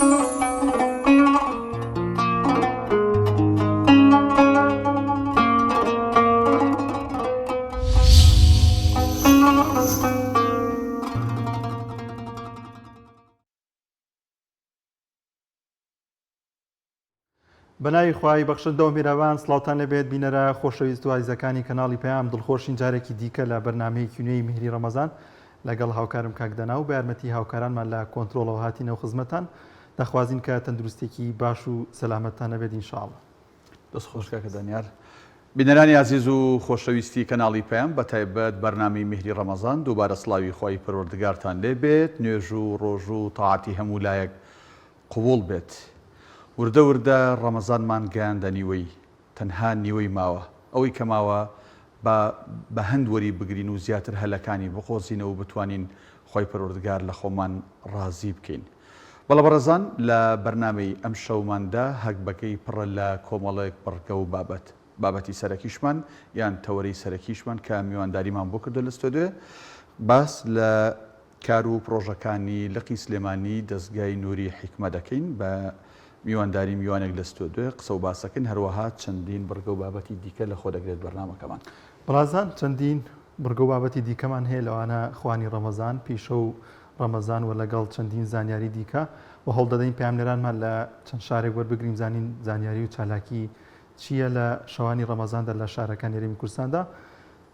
بەناوی خوای بەخشندە و میراوان سڵاوتان لەبێت بینەرە خۆشەویست و عیزەکانی کەناڵی پەیام دڵخۆشین جارێکی دیکە لە بەرنامەیەکی نوێی میهری ڕەمەزان لەگەڵ هاوکارم کاک دەنا و بە یارمەتی هاوکارانمان لە کۆنتترۆلەوە هاتینەوە خزمەتان دەخوازین کە تەندروستێکی باش و سەلامەتتان نەبێت ئینشاءڵڵا. دەست خۆشکە کە دەنیار بینەرانی عزیز و خۆشەویستی کەناڵی پەیام بەتایبەت بەرنامەی میهری ڕەمەزان دووبارە سڵاوی خۆی پەروەردگارتان لێبێت نوێژ و ڕۆژ و تاعاتی هەموو لایەک قبوڵ بێت. وردە وردە ڕەمەزانمان گەیاندە نیوەی تەنها نیوەی ماوە ئەوەی کە ماوە بە هەند وەری بگرین و زیاتر هەلەکانی بخۆزینەوە و بتوانین خۆی پەروەردگار لە خۆمان ڕازی بکەین. بەڵە بەڕێزان لە بەرنامەی ئەم شەوماندا هەکبەکەی پڕە لە کۆمەڵێک بڕگە و بابەتی سەرەکیشمان یان تەوەرەی سەرەکیشمان کە میوانداریمان بۆ کردو لە ستۆدیۆ باس لە کار و پرۆژەکانی لقی سلێمانی دەستگای نووری حیکمە دەکەین بە میوانداری میوانێک لە ستۆدیۆ قسە و باسەکەن هەروەها چەندین بڕگە و بابەتی دیکە لە خۆ دەگرێت بەرنامەکەمان. بەڕازان چەندین بڕگە و بابەتی دیکەمان هەیە لەوانە خوانی ڕەمەزان پیشە و ڕەمەزان و لەگەڵ چەندین زانیاری دیکە و هەوڵدەدەین پامنێرانمان لە چەند شارێک وەربگرین زانین زانیاری و چالاکی چییە لە شەوانی ڕەمەزاندا لە شارەکان هێرمی کوردستاندا.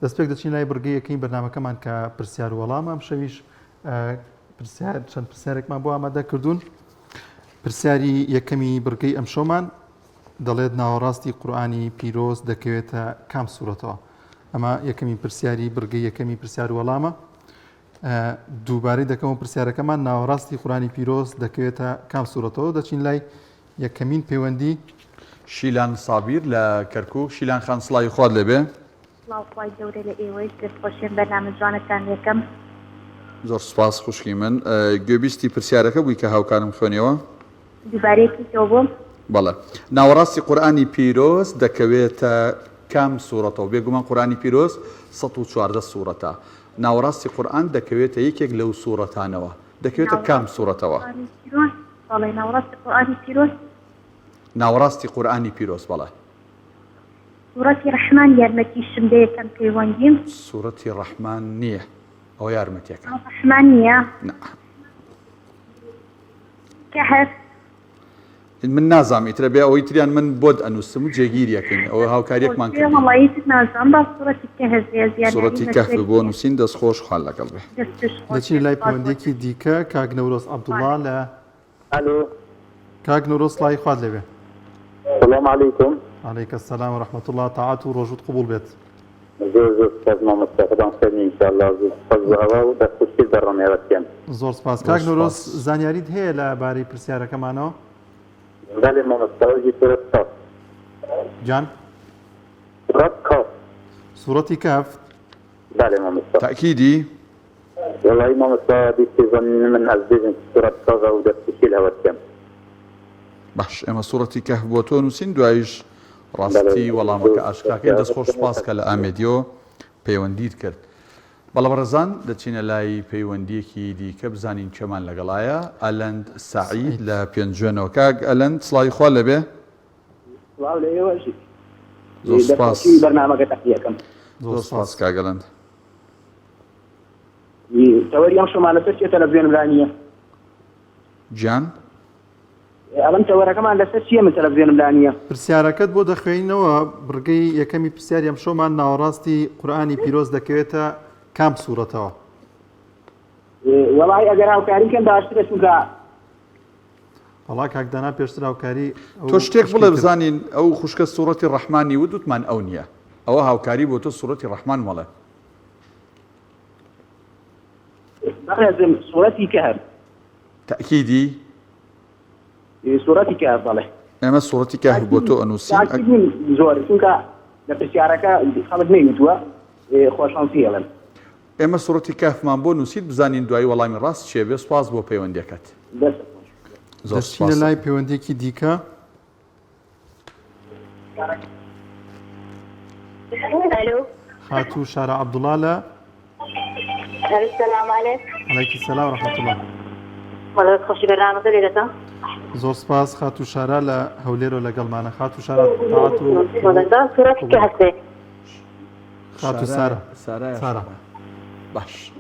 دەستپێک دەچین لای بڕگەیەکەی بەرنامەکەمان کە پرسیار و وەڵام ئەم شەویش چەند پرسیارێکمان بۆ ئامادە کردوون. پرسیاری یەکەمی بڕگەی ئەم شۆمان دەڵێت ناوەڕاستی قورئانی پیرۆز دەکەوێتە کام سوورەتەوە. ئەمە یەکەمی پرسیاری بڕگەی یەکەمی پرسیار وەڵامە. دووبارەی دەکەم و پرسیارەکەمان ناوەڕاستی قورئانی پیرۆز دەکەوێتە کام سوورەتەوە. دەچین لای یەکەمین پەیوەندی شیلان سابیر لە کەرکووک. شیلان خان سڵاوی خوارد لێبێ. سڵاوخوای گەورە لە ئێوەی دەستخۆشیێن بەرنامە جوانتان یەکەم. زۆر سوپاس خوشکی من. گوێبیستی پرسیارەکە بووی کە هاوکارم خوێنیەوە؟ دووبارەیەکی تۆ بووم. بەڵێ ناوەڕاستی قورئانی پیرۆز دەکەوێتە کام سوورەتەوە؟ بێگومان قورئانی پیرۆز 114 سوورەتە. ناوەڕاستی قورئان دەکەوێتە یەکێک لەو سوورەتانەوە. دەکەوێتە کام سوورەتەوە؟ بەڵێ ناوەڕاستی قورئانی پیرۆز. ناوەڕاستی قورئانی پیرۆز بەڵێ. سوورەتی ڕەحمان یارمەتیشم دە یەکەم پەیوەندیم. سوورەتی ڕەحمان نییە ئەوە یارمەتیەکە. ڕەحمان نییە. کەهف. من نازام ئیترە بێ ئەوەی تریان من بۆت ئەنووسم و جێگیریەکەین ئەوە هاوکاریەکمان کرد. نازام بە سوورەتی کەهف سوورەتی کەهف بۆ نووسین دەستخۆش حال لەگەڵ بێ. دەچین لای پەیوەندێکی دیکە کاک نەورۆز عەبدوڵڵا لە الو کاک نەورۆز سڵاوی خوارد لێبێ. السلام عليكم. عليك السلام ورحمة الله تعالى وروجود قبول بيت. زور سپاس محمد خدام خير ان شاء الله. زور سپاس بەهەوا و دەستخۆشی بەڕێوەبەرەکەم. زۆر سپاس. کاک نەورۆز زانیاریت هەیە لەبارەی پرسیارەکەمانەوە؟ بەڵێ محمد سەوجی سورەت کاف. جان سورەت کاف. سوورەتی کاف. بەڵێ محمد تأکیدی؟ والله محمد دیستی من از بێژن سورەت کاف و دەستخۆشی لەوەکەم. باش ئێمە سوورەتی کەهف بۆ تۆ نووسین دوایش ڕاستی وەڵامەکە ئاشکراکەین. دەستخۆش سپاس کە لە ئامێدیۆ پەیوەندیت کرد. بەڵە بەڕێزان دەچینە لای پەیوەندیەکی دیکە بزانین کێمان لەگەڵایە. ئەلەند سەعید لە پێنجوێنەوە. کاک ئەلەند سڵاوی خوا لەبێ. سڵاو لە ئێوەشی. زۆر سپاس. بەرنامەکە تەقدیەکەم. زۆر سپاس کاک ئەلەند. تەوەری ئەم شۆمان لەسەر چێ تەلەڤیزیۆنم لا نییە؟ گیان ئەڵەم تەوەرەکەمان لەسەر چییە من تەلەڤیزیۆنم لا نییە؟ پرسیارەکەت بۆ دەخوێنینەوە. بڕگەی یەکەمی پرسیاری ئەم شۆمان ناوەڕاستی قورئانی پیرۆز دەکەوێتە کام سوورەتەوە؟ وەڵای ئەگەر هاوکاری کەم باشترە چونکە وەڵا کاک دانا پێشتر هاوکاری تۆ شتێک بڵێ بزانین ئەو خوشکە سوورەتی ڕەحمانی وتمان ئەو نییە. ئەوە هاوکاری بۆ تۆ سوورەتی ڕەحمان مەڵێ. بەڕێزم سوورەتی کەهف. تأکیدی؟ سوورەتی کەهف بەڵێ. ئێمە سوورەتی کەهف بۆ تۆ ئەنووسین. تاکید نیم زۆر چونکە لە پرسیارەکە خەڵک نەیوتووە خۆشەویستی ئەڵێن. ئێمە سوورەتی کەهفمان بۆ نووسیت بزانین دوای وەڵامی ڕاست چێ بێ. سپاس بۆ پەیوەندیەکەت. زۆر دەچینە لای پەیوەندێکی دیکە. خاتوو شارە عەبدوڵڵا لە السلام عليكم. عليك السلام ورحمة الله. وەڵێ خۆشی بەرنامەکە لێ دەکەم. زۆر سپاس خات و شارە لە هەولێرە لەگەڵمانە خات و شارە تاعات و والله سورة كهف خات و سارە سارە سارە باش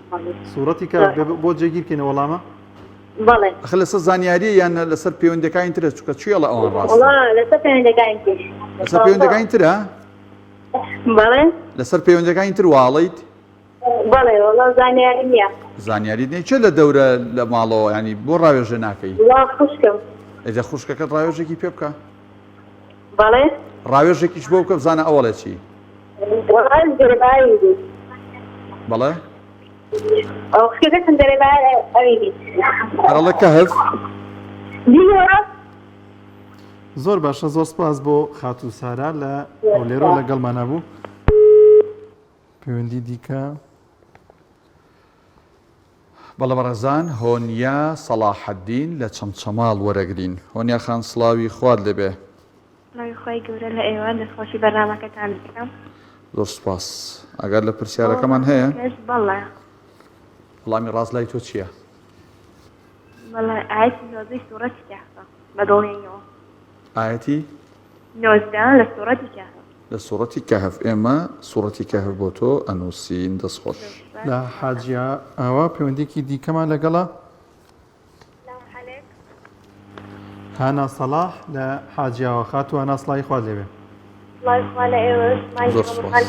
سوورەتی کە بۆ جێگیرکەینە وەڵامە بەڵێ ئەخ لەسەر زانیاری یان لەسەر پەیوەندەکانی ترە چکە چێڵە ئەوان ڕاستە والله لسه پەیوەندەکانی تر لەسەر پەیوەندەکانی ترە بەڵێ لەسەر پەیوەندەکانی تر واڵیت بەڵێ والله زانیاری نییە زانیاری نێ چێ لە دەورە لە ماڵەوە ینی بۆ ڕاوێژە ناکەی وا خوشکم ئەجا خوشکەکەت ڕاوێژێکی پێ بکە بەڵێ ڕاوێژێکیش بۆ بکە بزانە ئەوڵێ چی والله دەرەبایی دی بەڵێ ئەو خوشکەکەتم دەرەبای ئەوی دی هەرەڵە کەهف دیوە زۆر باشە زۆر سپاس بۆ خات و سارا لە هەولێرە لەگەڵمانە بوو پەیوەندی دیکە بەڵە بەڕێزان هۆنیا سەلاحەدین لە چەمچەماڵ وەرەگرین هۆنیا خان سڵاوی خوارد لەبێ لای خۆی گەورە لە ئێوە دەستخۆشی بەرنامەکەتان دەکەم زۆر سپاس ئەگەر لە پرسیارەکەمان هەیە بەڵێ وەڵامی ڕاست لای تۆ چییە بەڵێ ئاەتی نۆزەی سوورەتی کەهفە بەدڵێنەوە ئاەتی نۆزدە لە سوورەتی کەهفە لە سوڕەتی کەهف ئێمە سوڕەتی کەهف بۆ تۆ ئەنووسین دەستخۆش لە حاجیا ئەوە پەیوەندێکی دیکەمان لەگەڵە هانا سەلاح لە حاجیاوە خات و هانا سڵای خوارد لێبێ لای خوا لە ئێوە زۆر سپاس.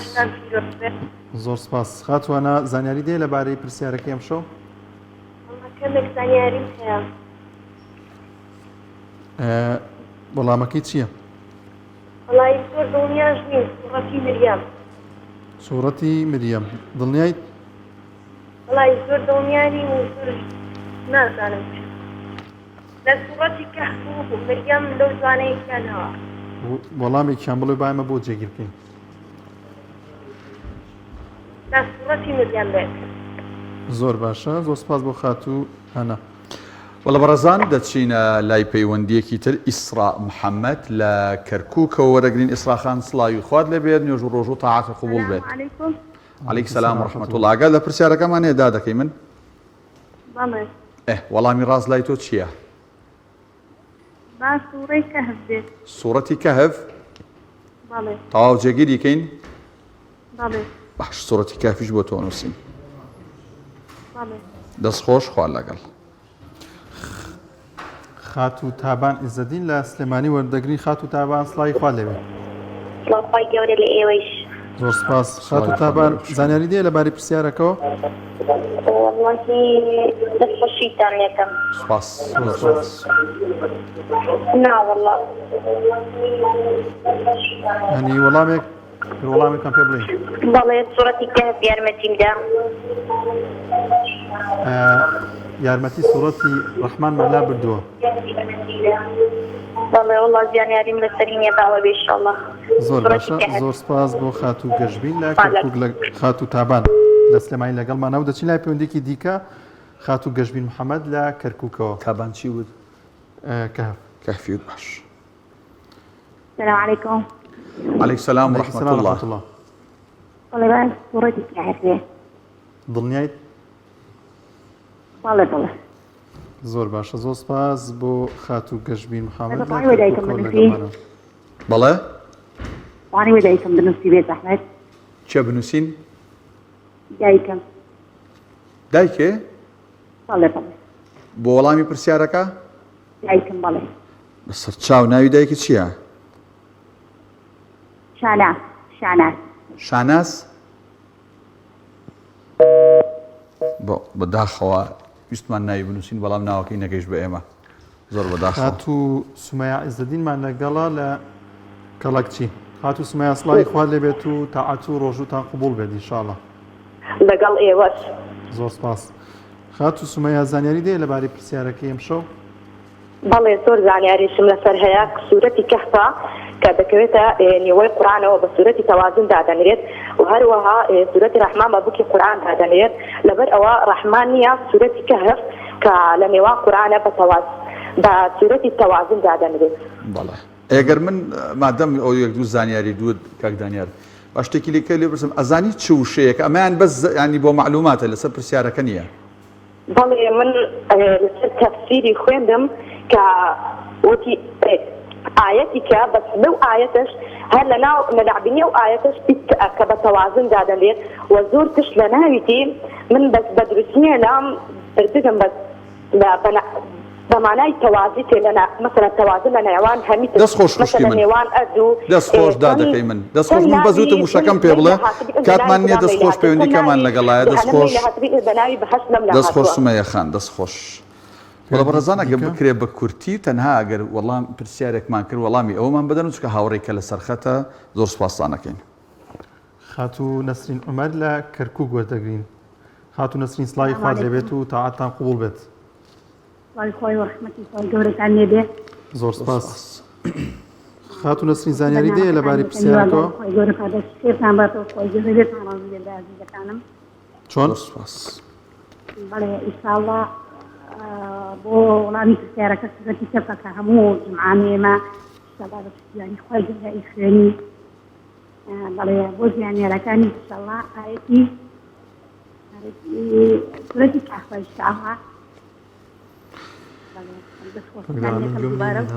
زۆر سپاس خاتوانە زانیاری دێ لەبارەی پرسیارەکەی ئەم شەو کەمێک زانیاریم هەیە وەڵامەکەی چییە؟ وڵی زۆر دڵنیاش نیم سوڕەتی مریەم سوورەتی مریەم دڵنیایت وڵی زۆر دڵنیانی و زۆر نازانم لە سوڕەتی کەهف و مریەم لەو زانەیەکیانەوە وەڵامێکیان بڵێ بایمە بۆ جێگیر بکەین لە سوڕەتی مریەم بێت زۆر باشە زۆر سپاس بۆ خاتوو هەنا وەڵە بەڕێزان دەچینە لای پەیوەندیەکی تر ئیسرا محەممەد لە کەرکووکەوە وەرەگرین ئیسراخان سڵاوی خوارد لەبێت نوێژ و ڕۆژ و تاعاتە قوبوڵ بێت عەلەیکوم عەلەیک سەلام ڕەحمەتوڵڵاه ئەگەر لە پرسیارەکەمان هەیە دادەکەی من بەڵێ وەڵامی ڕاست لای تۆ چییە با سوورەی کەهف بێت سوڕەتی کەهف بەڵێ تەواو جێگیریکەین بەڵێ باش سوڕەتی کەهفیش بۆ تۆ نووسین بەڵێ دەستخۆش خوارد لەگەڵ خات و تابان ئیزەدین لە سلێمانی وەردەگرین خات و تابان سڵای خوارد لێبێ خی گەورە لە ئێوەیش زۆر سپاس خات و تابان زانیاری دێ لەبارەی پرسیارەکەەوە والله دەستخۆشیتان یەکەم سپاس زۆر سپاس. نا والله ینی وەڵامێکم پێ بڵێ بەڵێ سوڕەتی کەهف یارمەتیمدا یارمەتی سوورەتی ڕەحمان مەلا بردووە بەڵێ والله زانیاریم لەسەری نییە باوە بێ ئینشاءالله زۆر باشە زۆر سپاس بۆ خات و گەشبین لە کەرکووک لە خات و تابان لە سلێمانی لەگەڵمانە و دەچین لای پەیوەندێکی دیکە خات و گەشبین محەممەد لە کەرکووکەوە تابان چی وت کەهف کەهفی وت باش السلام عەلەیکوم عەلەیک سەلام ڕەحمەتوڵڵاه وڵی با سوڕەتی کەهف بێت دڵنیایت بەڵێ بەڵێ زۆر باشە زۆر سپاس بۆ خات و گەشبین محەممەد بەڵێ وەدایکم بنووسی. بەڵێ وانی وە دایکم بنووسی بێت زەحمەت چێ بنووسین دایکم دایکێ بەڵێ بەڵێ بۆ وەڵامی پرسیارەکە دایکم بەڵێ بەسەر چاو ناوی دایکی چییە شاناس شاناس بەداخەوە ویستمان ناوی بنووسین بەڵام ناوەکەی نەگەیشت بە ئێمە زۆر بەداخەوە خات و سومەیە عیزەدینمان لەگەڵا لە کەڵەکچی خات و سومەیە سڵای خوارد لێبێت و تاعات و ڕۆژوتان قوبوڵ بێت ئینشاءڵڵا لەگەڵ ئێوەش زۆر سپاس خات و سومەیە زانیاری دێ لەبارەی پرسیارەکەی ئەم شەو بەڵێ زۆر زانیاریشم لەسەر هەیە سوورەتی کەهفە کە دەکەوێتە نێوەی قورآنەوە بە سوورەتی تەوازن دادەنرێت و هەروەها سوورەتی ڕەحمان بە بووکی قورآن دادەنرێت لەبەر ئەوە ڕەحمان نییە سوورەتی کەهف کە لە نێوان قورآنە بە سوورەتی تەوازن دادەنرێت بەڵێ ئەگەر من مادەم ئەو یەک دوو زانیاری دوت کاک دانیار باش شتێکی لێکە لێ برسم ئەزانی چ وشەیەک ئەمەیان بەس ینی بۆ معلوماتە لەسەر پرسیارەکە نییە بەڵێ من لەسەر تەفسیری خوێندم كوتي آياتك بس لو آياتش هل لنا ملعبيني وآياتش كبتوازن دادا ليت وزورتش لنا يتي من بس بدرسني لام ارتجم بس لا بمعنى توازيت لنا مثلا توازن لنا يوان هميت دەست خۆش خوشکی من يوان أدو دەست خۆش دادەکەی من دەست خۆش من بەزووتم وشەکەم پێ بڵێ کاتمان نییە دەست خۆش پەیوەندیکەمان لەگەڵایە دەست خۆش دەست خۆش سمەیە خان دەست خۆش وڵە بەڕێزان ئەگە بکرێ بە کورتی تەنها ئەگەر وەڵام پرسیارێکمان کرد وەڵامی ئەومان بدەن چکە هاوڕێکە لە سەرخەتە زۆر سوپاسانەکەین خاتو نەسرین عومەر لە کەرکووک وەردەگرین خاتو نەسرین سڵاوی خوارد لێبێت و تاعاتتان قبوڵ بێت خۆی خۆی وەرحمەتی خۆی گەورەتان لێبێ زۆر سپاس خاتو نەسرین زانیاری دەیە لەبارەی پرسیارەکەەوە خۆی گەورە خێتان باتەوە خۆی گەورەتان ڕازی لێ عەزیزەکانم چۆن سپاس بەڵێ ئینشاءڵڵا بۆ وەڵامی پرسیارەکە سوورەتی کەفەکە هەموو جمعانێ ئێمە ئینشاءڵڵا بە پرسیاری خۆی گەورەی خوێنی بەڵێ بۆ زیانێرەکانی ئینشاءڵڵا ئاەتی سوورەتی کەفە ئینشاءڵڵا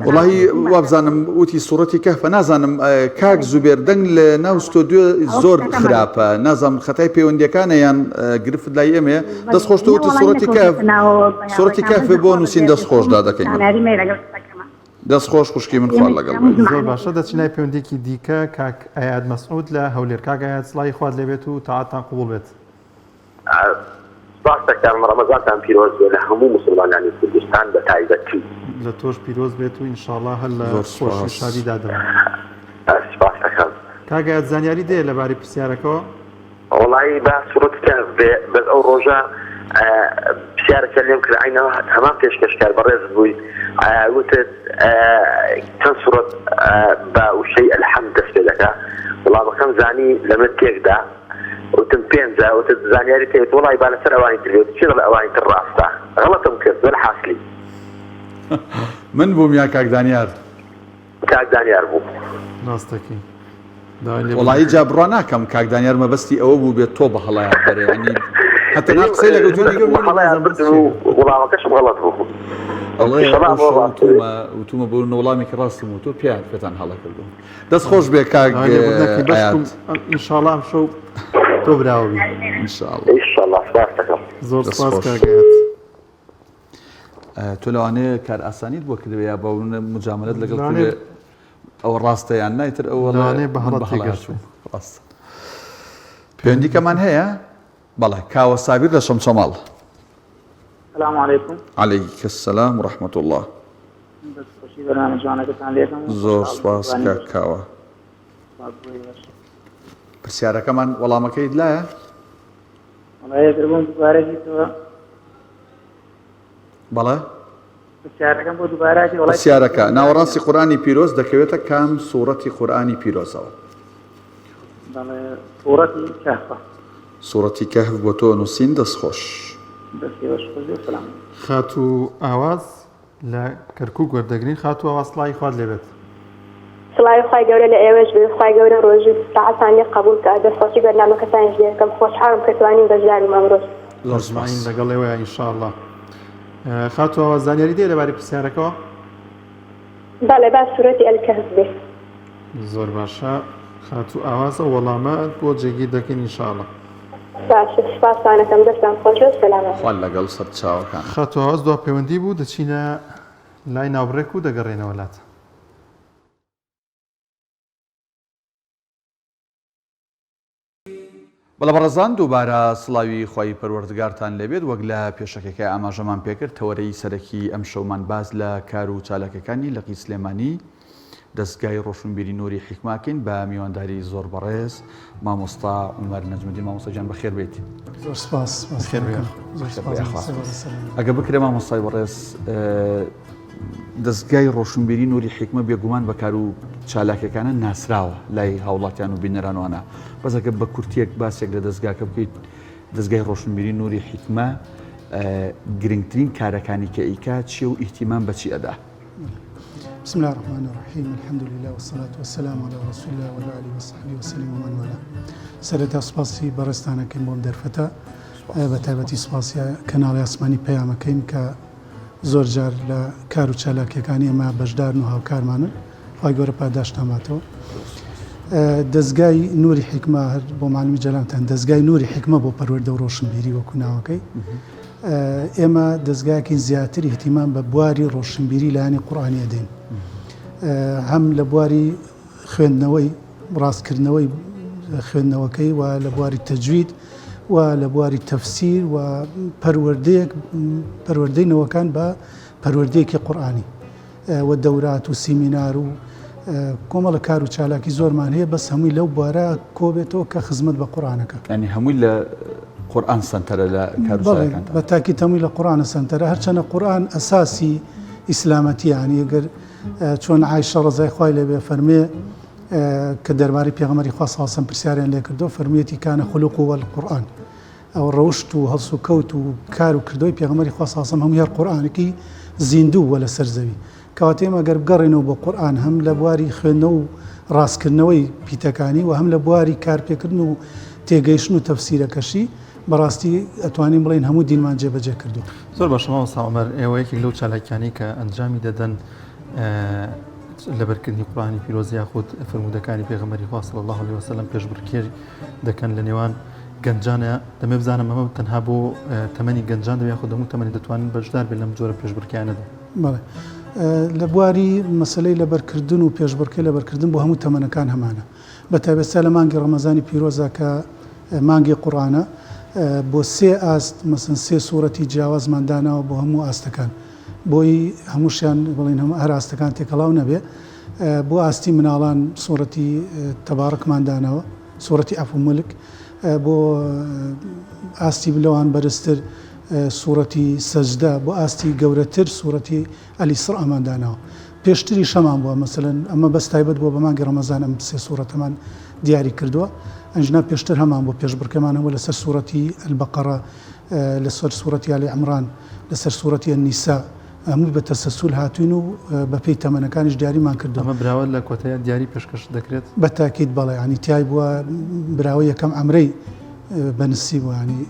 وڵی وابزانم وتی سوورەتی کەفە نازانم کاک زوبێر دەنگ لە ناو ستۆدیۆ زۆر خراپە نازانم خەتای پەیوەندیەکانە یان گرفت لای ئێمە دەست خۆش وتی سوورەتی کەفێ بۆ نووسین دەست خۆشدا دەکەین دەست خۆش خوشکی من خوارد لەگەڵ زۆر باشە دەچینای پەیوەندێکی دیکە کاک ئەیاد مەسعود لە هەولێر کاک ئەیاد سڵاوی خوارد لێبێت و تاعاتتان قبوڵ بێت باشتەکان ڕەمەزانتان پیرۆز بێ لە هەموو موسڵمانانی کوردستان بە تایبەتی لە تۆش پیرۆز بێت و ئینشاءڵڵا هەر لە خۆشی شادی دادەوە باشەکان کاک ئەیاد زانیاری دەیە لەبارەی پرسیارەکەەوە وڵی با سوورەتکە بێ بەس ئەو ڕۆژە پرسیارەکە لێم کرد عینەوە هەمان پێشکەشکار بەڕێز بووی وتت چەند سوورەت بە وشەی ئەلحەمد دەست پێ دەکا وڵامەکەم زانی لەمە تێکدا وتم پێنجە وتت زانیاری پێت وڵی با لەسەر ئەوانی تر چی لە ئەوانی تر ڕاستە غەڵەتم کرد بەر حاصلی من بووم یا کاک دانیار کاک دانیار بوو ڕاستەکەی وڵی جا بڕوا ناکەم کاک دانیار مەبەستی ئەوە بوو بێت تۆ بە هەڵایان بەرێ ینی حتى قسەی لەگەڵ وڵامەکەشم غەڵەت بوو وتومە بۆ وەڵامێکی ڕاستم و تۆ پیان پێتان هەڵە کردو دەست خۆش بێ کاک ئینشاءڵڵا ئەم شەو تۆ براوەبی ئینشاءڵڵا سپاس دەکەم زۆر سپاس کاک ئەیاد تۆ لەوانەیە کار ئاسانیت بۆ کردوێ یا باونە مجاملەت لەگەڵ کردێ ئەوە ڕاستە یان نایتر ئەوە بە هەڵەت تێگەشتووە ڕاستە پەیوەندیکەمان هەیە بەڵێ کاوە سابیر لە شەمچەماڵ السلام عليكم عليك السلام ورحمة الله زۆر سپاس کاکاوە پرسیارەکەمان وەڵامەکەیت لایە بەڵێ پرسیارەکە ناوەڕاستی قورئانی پیرۆز دەکەوێتە کام سوورەتی قورئانی پیرۆزەوە سوورەتی کەهف بۆ تۆ نووسین دەست خۆش خاتو ئاواز لە کەرکووک وەردەگرین خاتو ئاواز سڵاوی خوارد لێبێت سڵاوی خوای گەورە لە ئێوەش بێ خوای گەورە ڕۆژی تاعاتان لێ قبوڵ کە دەستخۆشی بەرنامەکەتانیش دێکەم خۆشحاڵم کە توانین بەشداری مامرۆژ زۆر سپاس لەگەڵ ئێوەیە ئینشاءڵڵا خاتو ئاواز زانیاری دێ لەبارەی پرسیارەکەەوە بەڵێ با سوورەتی ئەلکەهف بێ زۆر باشە خاتو ئاوازە وەڵامە بۆ جێگیر دەکەین ئینشاءڵڵا باشە سپاسانەکەم دەستان خۆش سەلامە خوان لەگەڵ سەر چاوەکان خاتو ئاواز دوا پەیوەندی بوو دەچینە لای ناوبڕێک و دەگەڕێنەوە لات بەڵە بەڕێزان دووبارە سڵاوی خۆی پەروەردگارتان لەبێت وەک لە پێشەکەکە ئاماژەمان پێکرد تەوەرەی سەرەکی ئەم شەومان باز لە کار و چالاکەکانی لەقی سلێمانی دەستگای ڕۆشنبیری نوری حیکماکەین بە میوانداری زۆر بەڕێز مامۆستا عومەر نەجمودین مامۆستاجان بەخێر بێت زۆر سپاس ئەگە بکرێ مامۆستای بەڕێز دەستگای ڕۆشنبیری نوری حیکمە بێگومان بە کار و چالاکەکانە ناسراوە لای هاوڵاتیان و بینەرانوانە بەس ئەگە بە کورتێک باسێک لە دەستگاکە بکەیت دەستگای ڕۆشنبیری نوری حیکمە گرنگترین کارەکانی کە ئیکا چیە و ئیحتیمام بەچی ئەدا بسم الله الرحمن الرحيم الحمد لله والصلاة والسلام على رسول الله وعلى آله وصحبه وسلم ومن والاه سەرەتا سپاسی بەڕێستانەکەین بۆم دەرفەتە بە تایبەتی سپاسی کەناڵی ئاسمانی پەیامەکەین کە زۆر جار لە کار و چالاکیەکانی ئێمە بەشدار و هاوکارمانن خی گەورە پاداش ناماتەوە. دەستگای نوری حکمە هەر بۆ معلومی جەلامتان دەستگای نوری حکمە بۆ پەروەردە و ڕۆشنبیری وەکو ناوەکەی ئێمە دەستگایەکی زیاتر احتیمام بە بواری ڕۆشنبیری لایانی قورئانی دێن هەم لە بواری خوێندنەوەی ڕاستکردنەوەی خوێندنەوەکەی و لە بواری تەجوید و لە بواری تەفسیر و پەروەردەینەوەکان بە پەروەردەیەکی قورئانی و دەورات و سیمینار و کۆمەڵە کار و چالاکی زۆرمان هەیە بەس هەمووی لەو بوارە کۆبێتەوە کە خزمەت بە قورئانەکە ینی هەمووی لە قورئان سنتەرە لە کار و چالاکان بە تاکید هەمووی لە قورئانە سنتەرە هەرچەنە قورئان ئەساسی ئیسلامەتی یانی ئەگەر چۆن عایشە ڕەزای خوای لێبێ فەرمێ کە دەربارەی پێغەمبەری خوا صلی الله علیه و سلم پرسیاریان لێ کردو فەرموویەتی کانە خولوق والقورئان ئەو ڕەوشت و هەڵس و کەوت و کار و کردەوەی پێغەمبەری خوا صلی الله علیه و سلم هەمووی هەر قورئانێکی زیندوو وە لەسەر زەوی کەواتە ئێمە ئەگەر بگەڕێنەوە بۆ قورئان هەم لە بواری خوێندنەوە و ڕاستکردنەوەی پیتەکانی و هەم لە بواری کارپێکردن و تێگەیشتن و تەفسیرەکەشی بەڕاستی ئەتوانین بڵێن هەموو دینمان جێبەجێ کردو. زۆر باشە مامۆستا عومەر ئێوە یەکێک لەو چالاکیانەی کە ئەنجامی دەدەن لەبەرکردنی قورئانی پیرۆز یاخود فرمودەکانی پێغەمبەری خوا صلی الله علیه و سلم پێشبڕکێ دەکەن لە نێوان گەنجانە دەمێ بزانم ئەمە تەنها بۆ تەمەنی گەنجان دەبێت یاخود هەموو تەمەنی دەتوانین بەشدار بێت لەم جۆرە پێشبڕکێیانەدا. بەڵێ لە بواری مەسلەی لەبەرکردن و پێشبڕکێ لەبەرکردن بۆ هەموو تەمەنەکان هەمانە بەتایبەت لە مانگی ڕەمەزانی پیرۆزە کە مانگی قورئانە بۆ سێ ئاست مەسەن سێ سوورەتی جیاوازمان داناوە بۆ هەموو ئاستەکان بۆی هەمووشیان بڵین هەموو هەر ئاستەکان تێکەڵاو نەبێ بۆ ئاستی مناڵان سوورەتی تەبارەکمان داناوە سوورەتی عەفو مولک بۆ ئاستی بلەوان بەرزتر سوورەتی سەجدە بۆ ئاستی گەورەتر سوورەتی ئەلیسڕ ئەمان داناوە پێشتری شەمان بووە مەسەلەن ئەمە بەس تایبەت بۆ بە مانگی ڕەمەزان ئەم سێ سوورەتەمان دیاری کردووە ئەنجنا پێشتر هەمان بۆ پێشبڕکەمانەوە لەسەر سوورەتی ئەلبەقەرە لەسەر سوورەتی ئالی عەمران لەسەر سوورەتی ئەنیسا هەمووی بە تەسەسول هاتوین و بەپێی تەمەنەکانیش دیاریمان کردو. ئەمە براوە لە کۆتەیە دیاری پێشکەش دەکرێت بە تاکید بەڵێ ینی تیای بووە براوە یەکەم ئەمرەی بەنسی بوو ینی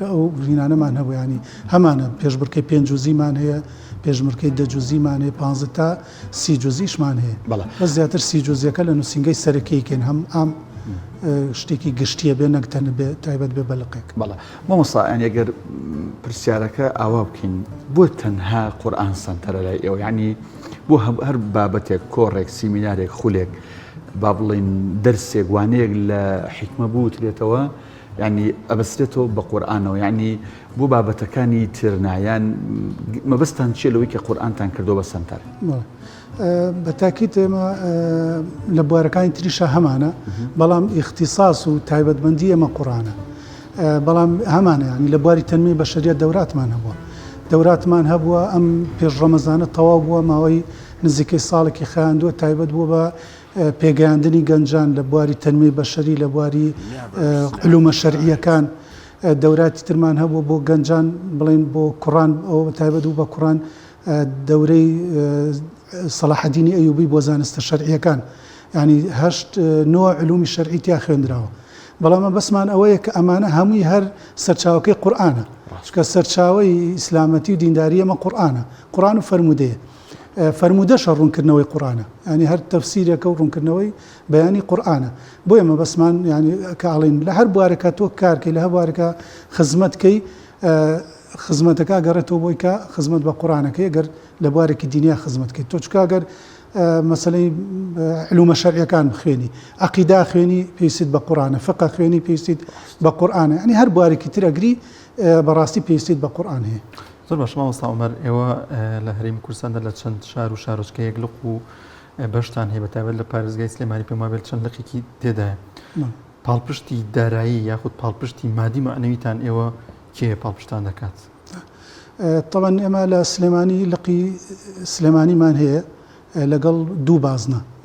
ئەو ژینانەمان هەبوو ینی هەمانە پێشبڕکەی 5 جوزیمان هەیە پێشمڕکەی 10 جوزیمان هەیە 15 تا 30 جوزیشمان هەیە بەس زیاتر 30 جوزیەکە لە نووسنگەی سەرەکیکەین هەم ئام شتێکی گشتیە بێ نەکتەنە بێ تایبەت بێ بەلقێک. بەڵێ مامۆستا ئەگەر پرسیارەکە ئاوا بکەین بۆ تەنها قورئان سنتەرە لای ئێوە یعنی بۆ هەر بابەتێک کۆڕێک سیمینارێک خولێک با بڵین دەرسێک وانەیەک لە حیکمە بوترێتەوە ینی ئەبەستێتەوە بە قورئانەوە ینی بۆ بابەتەکانی ترنایان مەبەستان چیە لەوەی کە قورئانتان کردو بە سنتەر؟ بە تاکید ئێمە لە بوارەکانی تریشە هەمانە بەڵام ئیختیساس و تایبەتمەندی ئێمە قورئانە بەڵام هەمانە ینی لە بواری تەنمەی بەشەریەت دەوراتمان هەبووە دەوراتمان هەبووە ئەم پێش ڕەمەزانە تەواو بووە ماوەی نزیکەی ساڵێکی خایاندووە تایبەت بووە بە پێگەیاندنی گەنجان لە بواری تەنمەی بەشەری لە بواری علومە شەرعیەکان دەوراتی ترمان هەبووە بۆ گەنجان بڵین بۆ کوڕان ئەوە تایبەت بوو بە کوڕان دەورەی سەلاحەدینی ئەیوبی بۆ زانستە شەرعیەکان ینی 8 علومی شەرعی تیا خوێندراوە بەڵام بەسمان ئەوەیە کە ئەمانە هەمووی هەر سەرچاوەکەی قورئانە چکە سەرچاوەی ئیسلامەتی و دینداری ئەمە قورئان و فەرمودەیە فەرمودەشە ڕوونکردنەوەی قورئانە ینی هەر تەفسیرێکە و ڕوونکردنەوەی بەیانی قورئانە بۆ ئێمە بەسمان ینی کە ئاڵین لە هەر بوارێکە تۆ کارکەی لە هەر بوارێکە خزمەتکەی خزمەتەکە گەڕێتەوە بۆی کە خزمەت بە قورئانەکەی گەر لە بوارێکی دینیا خزمەتکەی تۆ چکە گەر مەسەلەی علومە شەرعیەکان بخوێنی عەقیدا خوێنی پێویستیت بە قورئانە فقه خوێنی پێویستیت بە قورئانە ینی هەر بوارێکی تر ئەگری بەڕاستی پێویستیت بە قورئان هەیە. زۆر باش مامۆستا عومەر ئێوە لە هەرێمی کوردستاندا لە چەند شار و شارۆچکەیەک لق و بەشتان هەیە بەتایبەت لە پارێزگای سلێمانی پێم وابێت چەند لقێکی تێدایە پاڵپشتی دارایی یاخود پاڵپشتی مادی معنەویتان ئێوە کێ پاڵپشتان دەکات؟ طبعا ئێمە لە سلێمانی لقی سلێمانیمان هەیە لەگەڵ دوو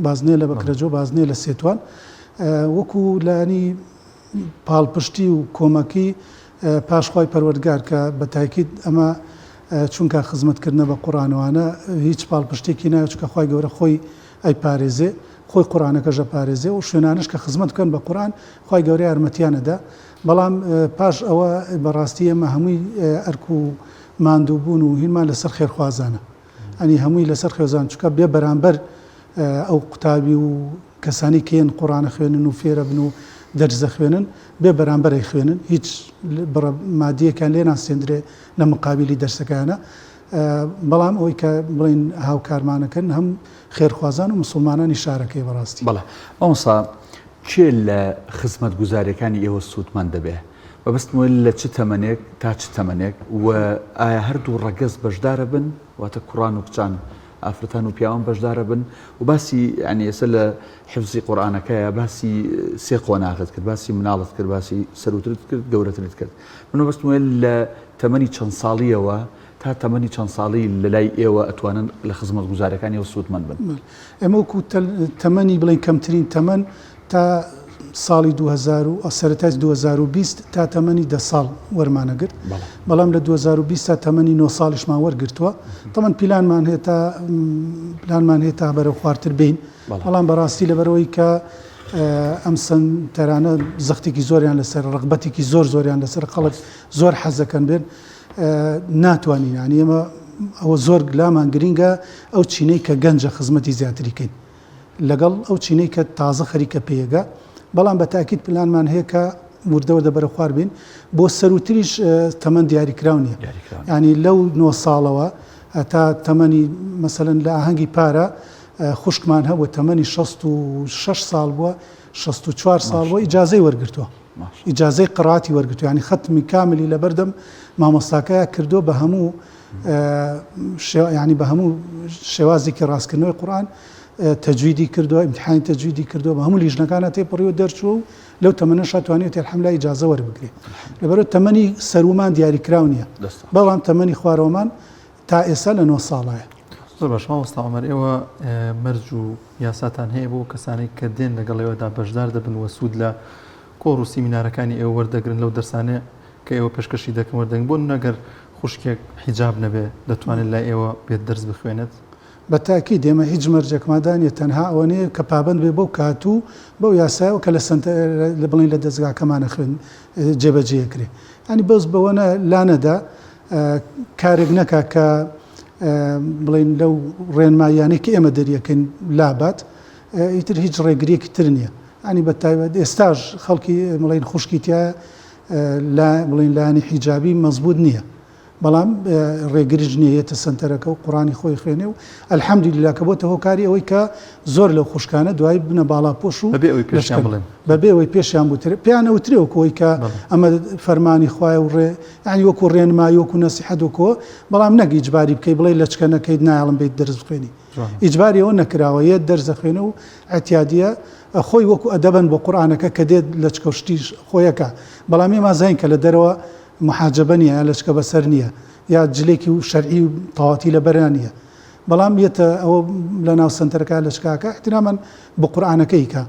بازنێ لە بەکرەجۆ بازنێ لە سێتوان وەکو لانی پاڵپشتی و کۆمەکی پاشخوای پەروەردگار کە بە تاکید ئەمە چونکە خزمەتکردنە بە قورئانەوانە هیچ پاڵپشتێکی نایە چکە خوای گەورە خۆی ئەی پارێزێ خۆی قورئانەکەژە پارێزێ و شوێنانش کە خزمەت بکەن بە قورئان خوای گەورە یارمەتیانەدا بەڵام پاش ئەوە بەڕاستی ئێمە هەمووی ئەرک و ماندووبوون و هینمان لەسەر خێرخوازانە ئەنی هەمووی لەسەر خێزان چکە بێ بەرامبەر ئەو قوتابی و کەسانی کێن قوڕانە خوێنن و فێرە بن و دەرزە خوێنن بێ بەرامبەری خوێنن هیچ مادیەکان لێ ناسێندرێ لە مقابلی دەرسەکانە بەڵام ئەوەی کە بڵین هاوکارمانەکەن هەم خێرخوازان و مسلمانانی شارەکەی بەڕاستی بەڵێ ئەوسا چێ لە خزمەت گوزاریەکانی ئێوە سوودمان دەبێ بەبستمەوە لە چ تەمەنێک تا چ تەمەنێک و ئایا هەردوو ڕەگەز بەشدارە بن واتە کوڕان و کچان ئافرەتان و پیاوان بەشدارە بن و باسی ینی ئێستا لە حفزی قورئانەکەیە باسی سێ قۆناغت کرد باسی مناڵت کرد باسی سەروترت کرد گەورەترت کرد من بەستمەوە لە تەمەنی چەند ساڵیەوە تا تەمەنی چەند ساڵی لە لای ئێوە ئەتوانن لە خزمەت گوزاریەکانی ئێوە سوودمەند بن ئێمە وەکو تەمەنی بڵین کەمترین تەمەن تا ساڵی 2000 سەرەتای 2020 تا تەمەنی 10 ساڵ وەرمانەگرت بەڵام لە 2020 تا تەمەنی 9 ساڵیشمان وەرگرتووە تەمەن پلانمان هەیە تا بەرەو خواردتر بین بەڵام بەڕاستی لەبەرەوەی کە ئەم سنتەرانە زەختێکی زۆریان لەسەر ڕغبەتێکی زۆریان لەسەر خەڵک زۆر حەزەکەن بێن ناتوانین ینی ئێمە ئەوە زۆر لامان گرینگە ئەو چینەی کە گەنجە خزمەتی زیاتریکەین لەگەڵ ئەو چینەی کە تازە خەریکە پێیەگە بەڵام بە تاکید پلانمان هەیە کە وردەوە دەبەرە خوار بین بۆ سەروتریش تەمەەن دیاریکرااو نیە ینی لەو 9 ساڵەوە تا تەمەنی مەسەن لە ئاهەنگی پارە خوشکمان هەبوو تەمەنی 66 ساڵ بووە 64 ساڵ بووە ئیجازەی وەرگرتووە ئیجازەی قڕاتی وەرگرتو ینی خەتمی کاملی لە بەردەم مامۆستاکەیە کردو بە هەموو ینی بە هەموو شێوازێکی ڕاستکردنەوەی قورئان تەجویدی کردووە ئیمتحانی تەجویدی کردووە بە هەموو لیژنەکانە تێپەڕیوە دەرچووە و لەو تەمەنەش توانێت الحەمدولیلا ئیجازە وەربگرێت لەبەرەوە تەمەنی سەرومان دیاریکراو نییە بەڵام تەمەنی خوارەوەمان تا ئێستا لە 9 ساڵایە زۆر باش مامۆستا عومەر ئێوە مەرج و یاساتان هەیە بۆ کەسانێک کە دێن لەگەڵ ئێوەدا بەشدار دەبن وە سوود لە کۆڕ و سیمینارەکانی ئێوە وەردەگرن لەو دەرسانەیە کە ئێوە پێشکەشی دەکەن وەردەنگ بۆ نەگەر خوشکێک حیجاب نەبێ دەتوانێت لای ئێوە بێت دەرس بخوێنێت بە تاکید ئێمە هیچ مەرجێکمادانە تەنها ئەوەنەیە کە پابند بێ بەو کاتوو بەو یاسایەوە کە لە بڵین لە دەستگاکەمانە خوێن جێبەجێکرێ ینی بەس بەوەنە لانەدا کارێک نەکا کە بڵین لەو ڕێنمایانەی کە ئێمە دەریەکەین لابات ئیتر هیچ ڕێگریەکی تر نییە ئەنی بە تایبەت ئێستاژ خەڵکی مڵین خوشکی تیا بڵین لانی حیجابی مەزبوط نییە بەڵام ڕێگریش نییەتە سنتەرەکە و قوڕانی خۆی خوێنێ و ئەلحەمدولیلا کە بۆتە هۆکاری ئەوەی کە زۆر لەو خوشکانە دوای بنە باڵاپۆش و بەبێ ئەوەی پێشیان بووتر پیانەوترێوەکەوەی کە ئەمە فەرمانی خوایە و ڕێ ینی وەکو ڕێنمایی وەکو نەسیحەت وەکەوە بەڵام نەک ئیجباری بکەی بڵێ لە چکە نەکەیت نایڵم بیت دەرس بخوێنی ئیجباری ئەوە نەکراوە یەک دەرزە خوێنە و ئەتیادیە خۆی وەکو ئەدەبەن بۆ قورئانەکە کە دێت لە چکە شتیش خۆیەکە بەڵام ئێمە زین کە لە دەرەوە محاجبە نیە لە چکە بەسەر نییە یا جلێکی و شەرعی و تەواتی لە بەران نیە بەڵام یەتە ئەوە لە ناو سنتەرەکە لە چکاکە احترامەن بە قورئانەکەی کە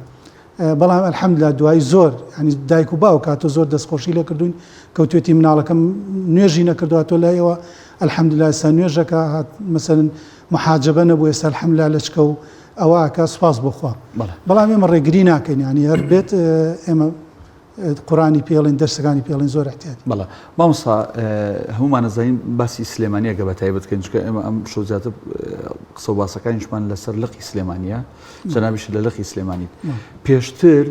بەڵام ئەلحەمدولیلا دوای زۆر ینی دایک و باوک کاتۆ زۆر دەستخۆشی لێ کردوین کەوتێتی مناڵەکەم نوێژی نەکردواتۆ لایەوە ئەلحەمدولیلا ئێستا نوێژەکە مەسەن محاجبە نەبوو ئێستا ئەلحەمدولیلا لە چکە و ئەوەکە سوپاس بخوا بەڵام ئێمە ڕێگری ناکەین ینی هەر بێت ئێمە قورانی پێڵین دەرسەکانی پێڵین زۆر احتیاطی بەڵێ مامۆستا هەمومان نەزانین باسی سلێمانیە بە تایبەت بکەین چکە ئێمە ئەم شەو زیاتر قسە و باسەکانیشمان لەسەر لقی سلێمانیە جەنابیش لە لقی سلێمانی پێشتر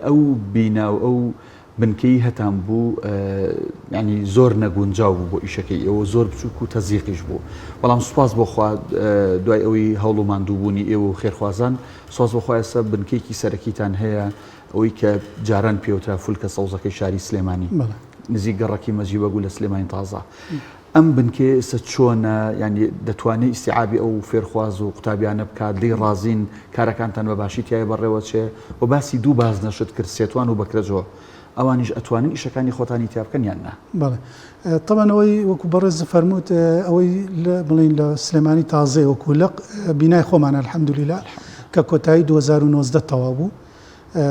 ئەو بینا و ئەو بنکەی هەتان بوو ینی زۆر نەگونجاو بوو بۆ ئیشەکەی ئێوە زۆر بچووک و تەزیقیش بوو بەڵام سوپاس بۆخوا دوای ئەوەی هەوڵ و ماندووبوونی ئێوە و خێرخوازان سوپاس بۆخوا ئێستا بنکەیەکی سەرەکیتان هەیە ئەوەی کە جاران پێوترا فولکە سەوزەکەی شاری سلێمانی نزیک گەڕەکی مەجیبەگو لە سلێمانی تازە ئەم بنکێ ئێستا چۆنە ینی دەتوانێت ئیستیعابی ئەو فێرخواز و قوتابیانە بکات لی ڕازین کارەکانتان بە باشی تایە بەڕێوە چێ و باسی دوو باز نەشت کرد سێتوان و بەکرەجەوە ئەوانیش ئەتوانین ئیشەکانی خۆتانی تیا بکەن یان نا بەڵێ طبعا ئەوەی وەکو بەڕێز فەرمووت ئەوەی بڵین لە سلێمانی تازەی وەکو لەق بینای خۆمانە الحەمدولیلا کە کۆتایی 2019 تەواو بوو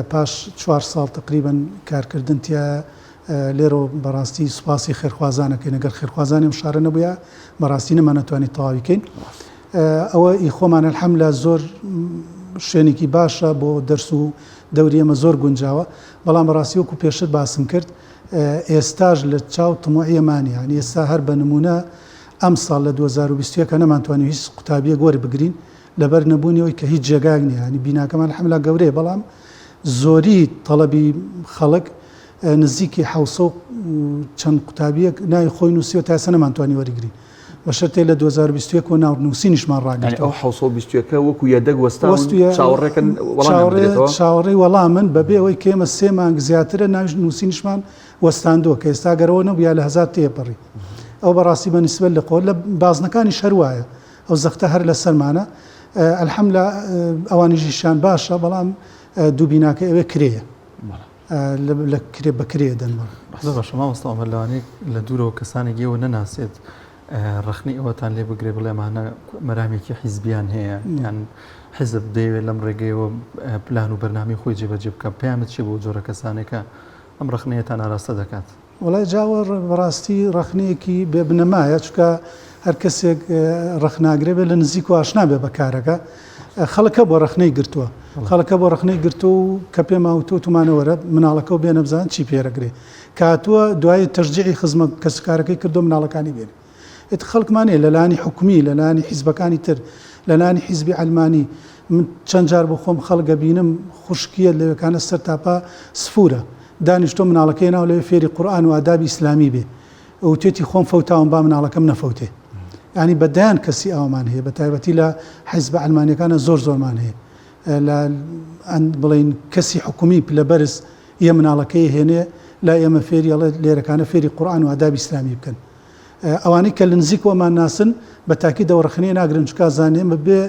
پاش 4 ساڵ تقریبن کارکردن تیا لێرە بەڕاستی سوپاسی خێرخوازانەکەی نەگەر خێرخوازانی شارە نەبووە بەڕاستی نەمانەتوانی تەواوی بکەین ئەوە ئیخۆمان الحەمدولیلا زۆر شوێنێکی باشە بۆ دەرس و دەوری ئەمە زۆر گونجاوە بەڵام بەڕاستی وەکو پێشتر باسم کرد ئێستاژ لە چاو تموعیەمانی ینی ئێستا هەر بە نمونە ئەم ساڵ لە 2020 کە نەمانتوانی هیچ قوتابیە گۆری بگرین لەبەر نەبوونیەوەی کە هیچ جێگاک نیە ینی بیناکەمان حملا گەورەیە بەڵام زۆری تەڵەبی خەڵک نزیکی حوسە چەند قوتابیەک ناوی خۆی نووسیوە تا ئێستا نەمانتوانی وەرگرین بە شەرتێ لە 2020 و ناونووسینیشمان ڕاگرێتەوە ئەو 1920 وەکو یەدەگ وەستا چاوەڕێکن چاوەڕێی وەڵامن بەبێ ئەوەی کێمە 3 مانگ زیاترە ناوی نووسینیشمان وەستاندۆ کە ئێستا گەرەوە نەبووە لە 1000 تێپەڕی ئەو بەڕاستی بە نسبەت لە قۆ لە بازنەکانی شەروایە ئەو زەختە هەر لە سەرمانە ئەلحەمدوللا ئەوانیژیشان باشە بەڵام دوو بیناکە ئەوێ کرێە لە کرێ بەکرێ دەنوە بەشەما وەستاوە لەوانەیە لە دوورەوە کەسانێکیەوە نەناسێت ڕخنی ئەوەتان لێ بگرێ بڵێمانە مەرامێکی حیزبیان هەیە یان حزب دەیەوێت لەم ڕێگەیەوە پلان و بەرنامی خۆی جێبەجێ بکە پێیانت چی بۆ جۆرە کەسانێکە ئەم ڕخنەیەتان ئاراستە دەکات وڵای جاوە بەڕاستی ڕخنەیەکی بێ بنەمایە چکە هەر کەسێک ڕخناگرێ بێ لە نزیک و ئاشنا بێ بەکارەکە خەڵکە بۆ ڕخنەی گرتووە خەڵکە بۆ ڕخنەی گرتو و کە پێماوتۆ تومانەوەرە مناڵەکە و بێ نەبزان چی پێرەگرێ کاتووە دوای تەشجیعی خزمەت کەسکارەکەی کردو مناڵەکانی بێن ئێت خەڵکمانێ لە لانی حکومی لە لانی حیزبەکانی تر لە لانی حیزبی ئەلمانی من چەند جار بۆ خۆم خەڵگە بینم خوشکیە لەوەکانە سەر تاپا سفورە دانیشتۆ مناڵەکەی ناو لەوێ فێری قورئان و ئادابی ئیسلامی بێ ئەو توێتی خۆم فەوتاوم با مناڵەکەم نەفەوتێ ینی بەدایان کەسی ئەومان هەیە بە تایبەتی لە حیزبە ئەلمانیەکانە زۆرمان هەیە بڵین کەسی حکومی لە بەرز یە مناڵەکەی هێنێ لا ئێمە فێری لێرەکانە فێری قورئان و ئادابی ئیسلامی بکەن ئەوانەی کە لە نزیکەوەمان ناسن بە تاکی دەوڕخنەیە ناگرن چکا زانێمە بێ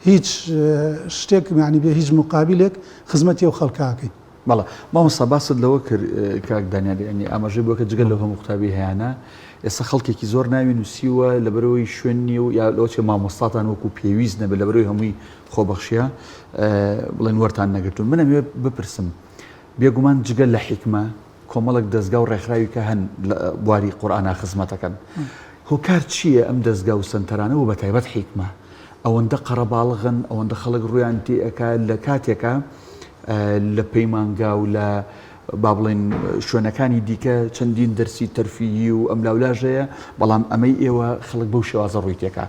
هیچ شتێک یعنی بێ هیچ مقابلێک خزمەتی ئەو خەڵکاکەی بەڵێ مامۆستا باست لەوە کرد کاک دانیال ینی ئاماژەی بۆ کە جگەل لەو هەموو قوتابی هەیەە ئێستا خەڵکێکی زۆر ناوی نووسیوە لەبەرەوەی شوێنی و یا لەوچێ مامۆستاتان وەکو پێویست نەبێت لەبەرەوەی هەمووی خۆبەخشیە بڵێن وەرتان نەگرتون منەمێ بپرسم بێگومان جگەل لە حیکمە کۆمەڵک دەستگا و ڕێکخراوی کە هەن بواری قورئانە خزمەتەکەن هۆکار چییە ئەم دەستگا و سنتەرانە و بە تایبەت حیکمە ئەوەندە قەرەباڵغن ئەوەندە خەڵک ڕویان تێئەکا لە کاتێکە لە پەیمانگا و لە با بڵێن شوێنەکانی دیکە چەندین دەرسی تەرفیهی و ئەم لاولاژەیە بەڵام ئەمەی ئێوە خەڵک بەو شێوازە ڕووی تێکا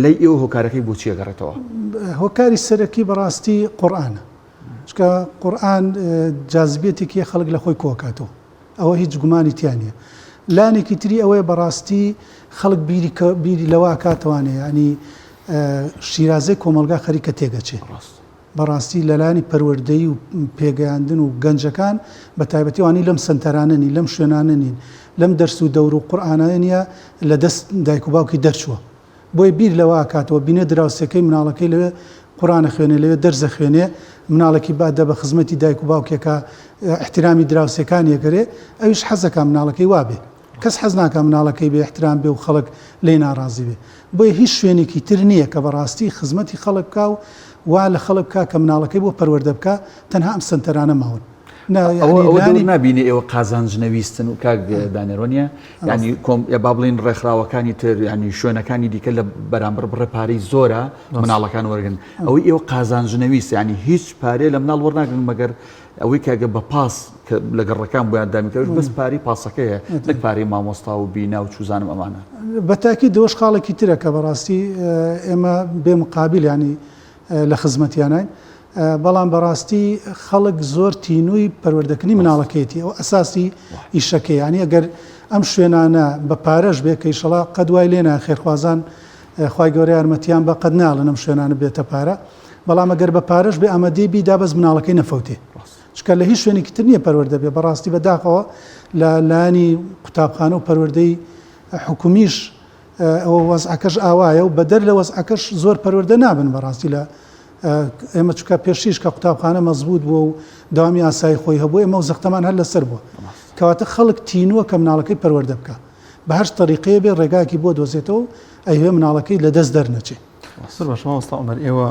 لەی ئێوە هۆکارەکەی بۆ چیە گەڕێتەوە هۆکاری سەرەکی بەڕاستی قورئانە چکە قورئان جاذبێتێکی خەڵک لە خۆی کۆکاتەوە ئەوە هیچ گومانی تیانە لانێکی تری ئەوەیە بەڕاستی خەڵک بیری لەوە کاتوانێ ینی شیرازەی کۆمەلگا خەریکە تێگەچێ بەڕاستی لەلانی پەروەردەی و پێگەیاندن و گەنجەکان بە تایبەتیوانی لەم سنتەرانە نین لەم شوێنانە نین لەم دەرس و دەور و قورئانە نیە لە دەست دایک و باوکی دەرچووە بۆی بیر لەوە کاتەوە بینێ دراوسەکەی مناڵەکەی لەوێ قورئانە خوێنێ لەوێ دەرزە خوێنێ مناڵێکی بادە بە خزمەتی دایک و باوکێکە احترامی دراوسەکان یەگەرێ ئەویش حەزەکە مناڵەکەی وابێ کەس حەز ناکە مناڵەکەی بێ احترام بێ و خەڵک لێ ناڕازی بێ بۆیە هیچ شوێنێکی تر نییە کە بەڕاستی خزمەتی خەڵک بکا و وا لە خەڵک بکە کە مناڵەکەی بۆ پەروەردە بکە تەنها ئەم سنتەرانە ماون نبینێ ئێوە قازانجنەویستن و کاک دانێڕۆنیە ینی با بڵین ڕێکخراوەکانی تر ینی شوێنەکانی دیکە لە بەرامبەر بڕێپارەی زۆرە مناڵەکان وەرگن ئەوەی ئێوە قازانجنەویست ینی هیچ پارێ لە مناڵ وەرناگرن مەگەر ئەوەی کاگە بە پاس لە گەڕەکان بۆیان دامیکەوش بەس پاری پاسەکەیە نەک پارەی مامۆستا و بینا و چوزانم ئەمانە بەتاکی دۆش خاڵێکی ترە کە بەڕاستی ئێمە بێ مقابل ینی لە خزمەتیانین بەڵام بەڕاستی خەڵک زۆر تینووی پەروەردەکردنی مناڵەکەیەتی ئەو ئەساسی ئیشەکەی ینی ئەگەر ئەم شوێنانە بە پارەش بێ کە ئیشەڵا قەدوای لێنە خێرخوازان خوای گەورەی یارمەتیان بە قەد ناڵن ئەم شوێنانە بێتە پارە بەڵام ئەگەر بە پارەش بێ ئەمەدەی بیدا بەس مناڵەکەی نەفەوتێ چکە لە هیچ شوێنێکی تر نییە پەروەردە بێ بەڕاستی بەداخەوە لە لانی قوتابخانە و پەروەردەی حکومیش ئەوە وەزعەکەش ئاوایە و بەدەر لە وەزعەکەش زۆر پەروەردە نابن بەڕاستی لە ئێمە چکە پێشیش کە قوتابخانە مەزبوط بووە و داوامی ئاسایی خۆی هەبوو ئێمە و زەختەمان هەر لەسەر بووە کەواتە خەڵک تینووە کە مناڵەکەی پەروەردە بکە بە هەر تەریقەیە بێ ڕێگاکی بۆ دۆزێتەوە ئەیوێ مناڵەکەی لە دەست دەرنەچێ سەر باشەوە ئەستا عومەر ئێوە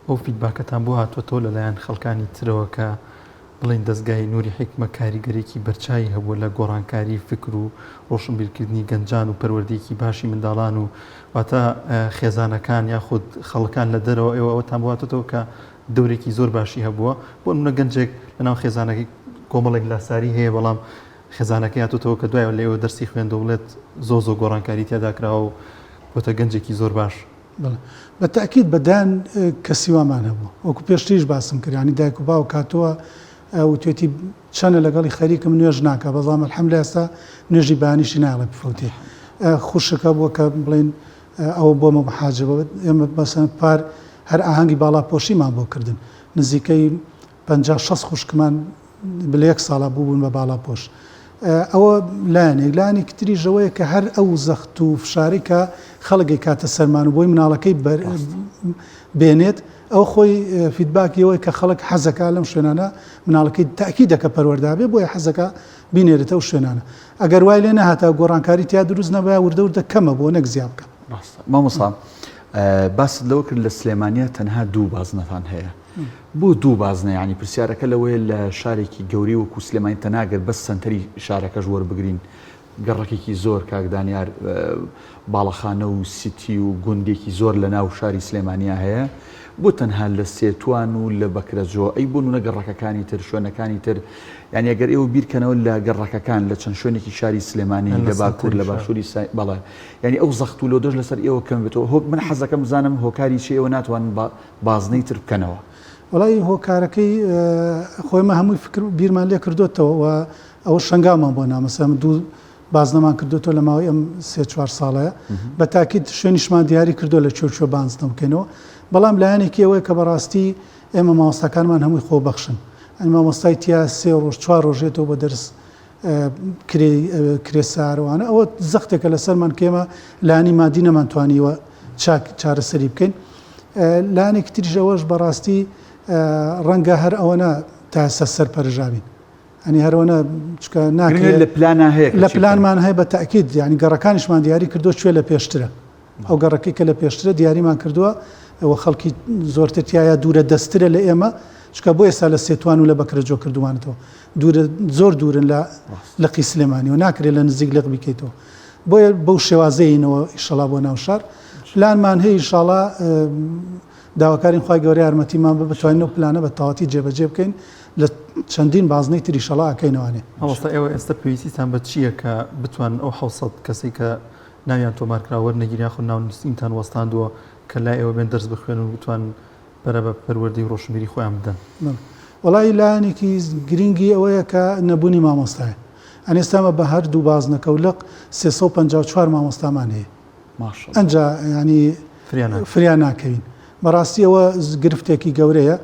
ئەو فیدباکەتان بۆ هاتووە تۆ لەلایەن خەڵکانی ترەوە کە بڵین دەستگای نوری حیکمە کاریگەرێکی بەرچایی هەبووە لە گۆڕانکاری فکر و ڕۆشنبیرکردنی گەنجان و پەروەردەیەکی باشی منداڵان و واتە خێزانەکان یاخود خەڵکان لە دەرەوە ئێوە ئەوەتان بواتەوە کە دەورێکی زۆر باشی هەبووە بۆ منە گەنجێک لەناو خێزانەکەی کۆمەڵێک لاساری هەیە بەڵام خێزانەکەی هاتوتەوە کە دوایەوە لێەوە دەرسی خوێندە وڵێت زۆ گۆڕانکاری تێداکراوە و وتە گەنجێکی زۆر باش. بە تاکید بەدان کەسیوامان هەبوو وەکو پێشتریش باسم کردیانی دایک و باو کاتەوە وتێتی چەنە لەگەڵی خەریکم نوێژ ناکە بەڵام الحەمدلله ئێستا نوێژی بەیانیشی ناڵێ بفەوتێ خوشەکە بووە کە بڵێن ئەوە بۆمە بەحاجەوە ئێمە بەسەن پار هەر ئاهەنگی باڵاپۆشیمان بۆ کردن نزیکەی 50-60 خوشکمان بلە 1 ساڵە بووبوون بە باڵاپۆش ئەوە لایەنێک تریژەوەیە کە هەر ئەو زەخت و فشاری کە خەڵکی کاتە سەرمان و بۆی مناڵەکەی بێنێت ئەو خۆی فیدباکیەوەی کە خەڵک حەزەکە لەم شوێنانە مناڵەکەی تاکی دەکە پەروەردابێ بۆیە حەزەکە بینێرێتەوە شوێنانە ئەگەر وای لێ نەهاتا گۆڕانکاری تیا دروست نەبە وردە کەمە بۆ نەک زیاب بکە. مامۆستا باست لەوە کرد لە سلێمانیە تەنها 2 بازنەفان هەیە بۆ 2 بازنە ینی پرسیارەکە لەوەیە لە شارێکی گەوری وەکو سلێمانی تەناگەر بەس سنتەری شارەکەش وەربگرین گەڕەکێکی زۆر کاکدانیار باڵەخانە و سیتی و گوندێکی زۆر لە ناو شاری سلێمانیا هەیە بۆ تەنها لە سێتوان و لە بەکرەجۆ ئەی بۆ نونە گەڕەکەەکانی تر شوێنەکانی تر یعنی ئەگەر ئێوە بیرکەنەوە لە گەڕەکەەکان لە چەند شوێنێکی شاری سلێمانی لە باکوور لە باشووری بەڵێ ینی ئەو زەخت و لۆدۆش لەسەر ئێوە کەم بێتەوە هۆک من حەزەکەم بزانم هۆکاری چی ئێوە ناتوانن بازنەی تر بکەنەوە. وڵی هۆکارەکەی خۆیمە هەمووی فکر بیرمان لێ کردوتەوە و ئەوە شنگامان بۆ نامەسەم 2 بازنەمان کردوتەوە لە ماوەی ئەم 3-4 ساڵەیە بە تاکید شوێنیشمان دیاری کردو لە چۆ بانزنە بکەینەوە بەڵام لایەنێکی ئەوەیە کە بەڕاستی ئێمە مامۆستاکانمان هەمووی خۆبەخشن ئەنی مامۆستای تیا 3 ڕۆژ 4 ڕۆژێتەوە بە دەرس کرێسارەوانە ئەوە زەختێکە لەسەرمان کێمە لانی مادی نەمانتوانیوە چارەسەری بکەین لایەنێکی تریش ئەوەش بەڕاستی ڕەنگە هەر ئەوەنە تا سەر پەرژاوین ئەنی هەرەوەنە ناکرێت لە پلانە هەیە لە پلانمان هەیە بە تاکید ینی گەڕەکانیشمان دیاری کردو کوێ لە پێشترە ئەو گەڕەکەی کە لە پێشترە دیاریمان کردووە ئەوە خەڵکی زۆرترتیایە دوورە دەسترە لە ئێمە چکە بۆ ئێستا لە سێتوان و لە بەکرەجۆ کردوانێتەوە زۆر دوورن لە قی سلێمانی و ناکرێت لە نزیک لەق بیکەیتەوە بۆیە بەو شێوازەیەینەوە ئیشەڵا بۆ ناو شار پلانمان هەیە ئیشاڵا داواکارین خی گەوری یارمەتیمان بتوانین و پلانە بە تەواتی جێبەجێ بکەین لە چەندین بازنەی تری شەڵا ئەکەینەوانێ هەوڵستا ئێوە ئێستا پێویستیتان بە چییە کە بتوان ئەو 600 کەسی کە ناویان تۆمارکراوە نەگیریا خو ناو نووسینتان وەستاندووە کە لای ئێوە بێن دەرس بخوێن و بتوان بەرە بە پەروەردەی و ڕۆشنبیری خۆیان بدەن. وڵی لایەنێکی گرنگی ئەوەیە کە نەبوونی مامۆستایە ئەن ئێستامە بە هەر دوو بازنەکە و لەق 354 مامۆستامان هەیە ئەنج ینی فریان ناکەوین بەڕاستی ئەوە گرفتێکی گەورەیە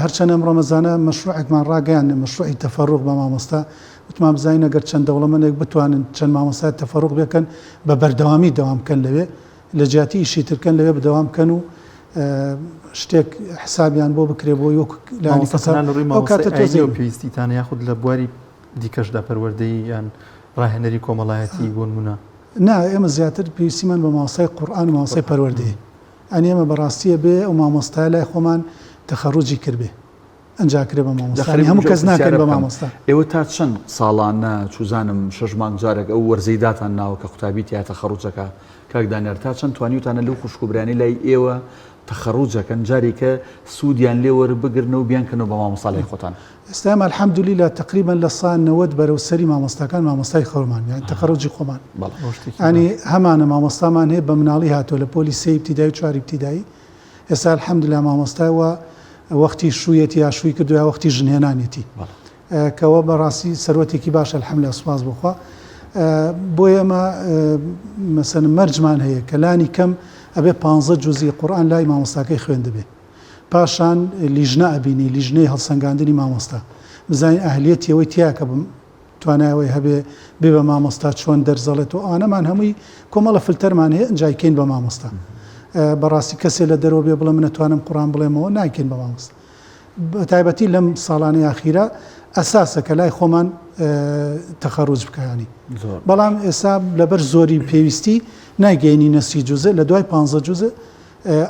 هەرچەند ئەم ڕەمەزانە مەشروعێکمان ڕاگەیان مەشروعی تەفەڕوق بە مامۆستا وتمان بزانین ئەگەر چەند دەوڵەمەندێک بتوانن چەند مامۆستای تەفەڕوق بکەن بە بەردەوامی دەوام بکەن لەوێ لە جیاتی ئیشی ترکەن لەوێ بەدەوام بکەن و شتێک حسابیان بۆ بکرێ بۆ پێویستیتان یاخود لە بواری دیکەشدا پەروەردەی یان ڕاهێنەری کۆمەڵایەتی بۆ نمونە نا ئێمە زیاتر پێویستیمان بە مامۆستای قورئان و مامۆستای پەروەردەی ئەنی ئێمە بەڕاستیە بێ ئەو مامۆستای لای خۆمان تەخەڕوجی کردبێ ئەنجاکرێ بە مامۆستا هەموو کەس ناکرێت بە مامۆستا. ئێوە تا چەند ساڵانە چوزانم 6 مانگ جارێک ئەو وەرزەیداتان ناوە کە قوتابی تیا تەخەڕوجەکە کاکدانەر تا چەند توانیوتانە لەو خوشکوبرانی لای ئێوە تەخەڕوجەکەن جارێکە سوودیان لێ وەربگرن و بیانکەنەوە بە مامۆستای خۆتان. ئێستا ئێمە الحەمدولیلا تقریبا لە سان 90 بەرەو سەری مامۆستاکان مامۆستای خۆمان یان تەخەڕوجی خۆمان ئەنی هەمانە مامۆستامان هەیە بە مناڵی هاتووە لە پۆلی 3 ابتیدایی و 4 ابتیدایی ئێستا الحەمدولیلا مامۆستایەوە وەختی شوویەتی یا شووی کردو یا وەختی ژنهێنانێتی کەەوە بەڕاستی سەرەتێکی باشە الحەمدولیلا سوپاس بخوا بۆ ئێمە مەسەن مەرجمان هەیە کە لانی کەم ئەبێ 15 جوزی قورئان لای مامۆستاکەی خوێن دەبێ پاشان لیژنە ئەبینی لیژنەی هەڵسەنگاندنی مامۆستا بزانین ئەهلیەتی ئەوەی تیا کە توانایەوەی هەبێ بێ بە مامۆستا چۆن دەرزەڵێتەوە ئەوانەمان هەمووی کۆمەڵە فلتەرمان هەیە ئەنجایکەین بە مامۆستا بەڕاستی کەسێ لە دەرەوە بێ بڵێ من نەتوانم قورئان بڵێمەوە نایکەین بە مامۆستا بەتایبەتی لەم ساڵانەی ئاخیرە ئەساسە کە لای خۆمان تەخەڕوج بکەیانی بەڵام ئێستا لەبەر زۆری پێویستی نایگەینی نەسی جوزە لە دوای 15 جوزە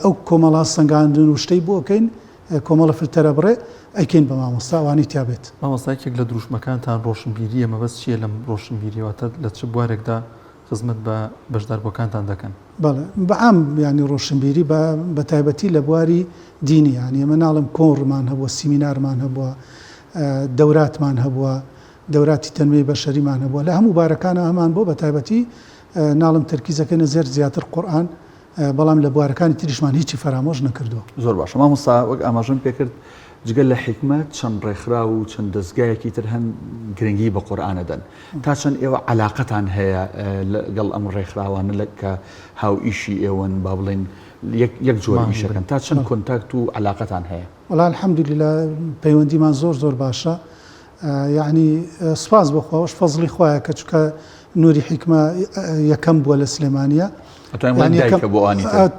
ئەو کۆمەڵا سەنگاندن و شتەی بۆکەین کۆمەڵە فلتەرە بڕێ ئەیکەین بە مامۆستا ئەوانی تیابێت. مامۆستایەکێک لە دروشمەکانتان ڕۆشنبیری ئەمە بەس چییە لەم ڕۆشنبیریواتە لە چ بوارێکدا خزمەت بە بەشداربووەکانتان دەکەن؟ بەڵێ بەعام ینی ڕۆشنبیری بە تایبەتی لە بواری دینی ینی ئەمە ناڵم کۆڕمان هەبووە سیمینارمان هەبووە دەوراتمان هەبووە دەوراتی تەنمەی بەشەریمان هەبووە لە هەموو بارەکانە هەمان بۆ بە تایبەتی ناڵم تەرکیزەکەی نەزێر زیاتر قورئان بەڵام لە بوارەکانی تریشمان هیچی فەرامۆژ نەکردووە. زۆر باشە مامۆستا وەک ئاماژەم پێکرد جگەل لە حکمت چەند ڕێکخرا و چەند دەستگایەکی تر هەن گرنگی بە قورئانەدەن تا چەند ئێوە علاقەتان هەیە لەگەڵ ئەم ڕێکخراوانە کە هاو ئیشی ئێوەن با بڵێن یەک جۆر ئیشەکەن تا چەند کۆنتاکت و علاقەتان هەیە؟ وەڵا الحەمدولیلا پەیوەندیمان زۆر باشە، یعنی سپاس بۆخواوەش فەزڵی خۆیە کە چکە نوری حکمە یەکەم بووە لە سلێمانیە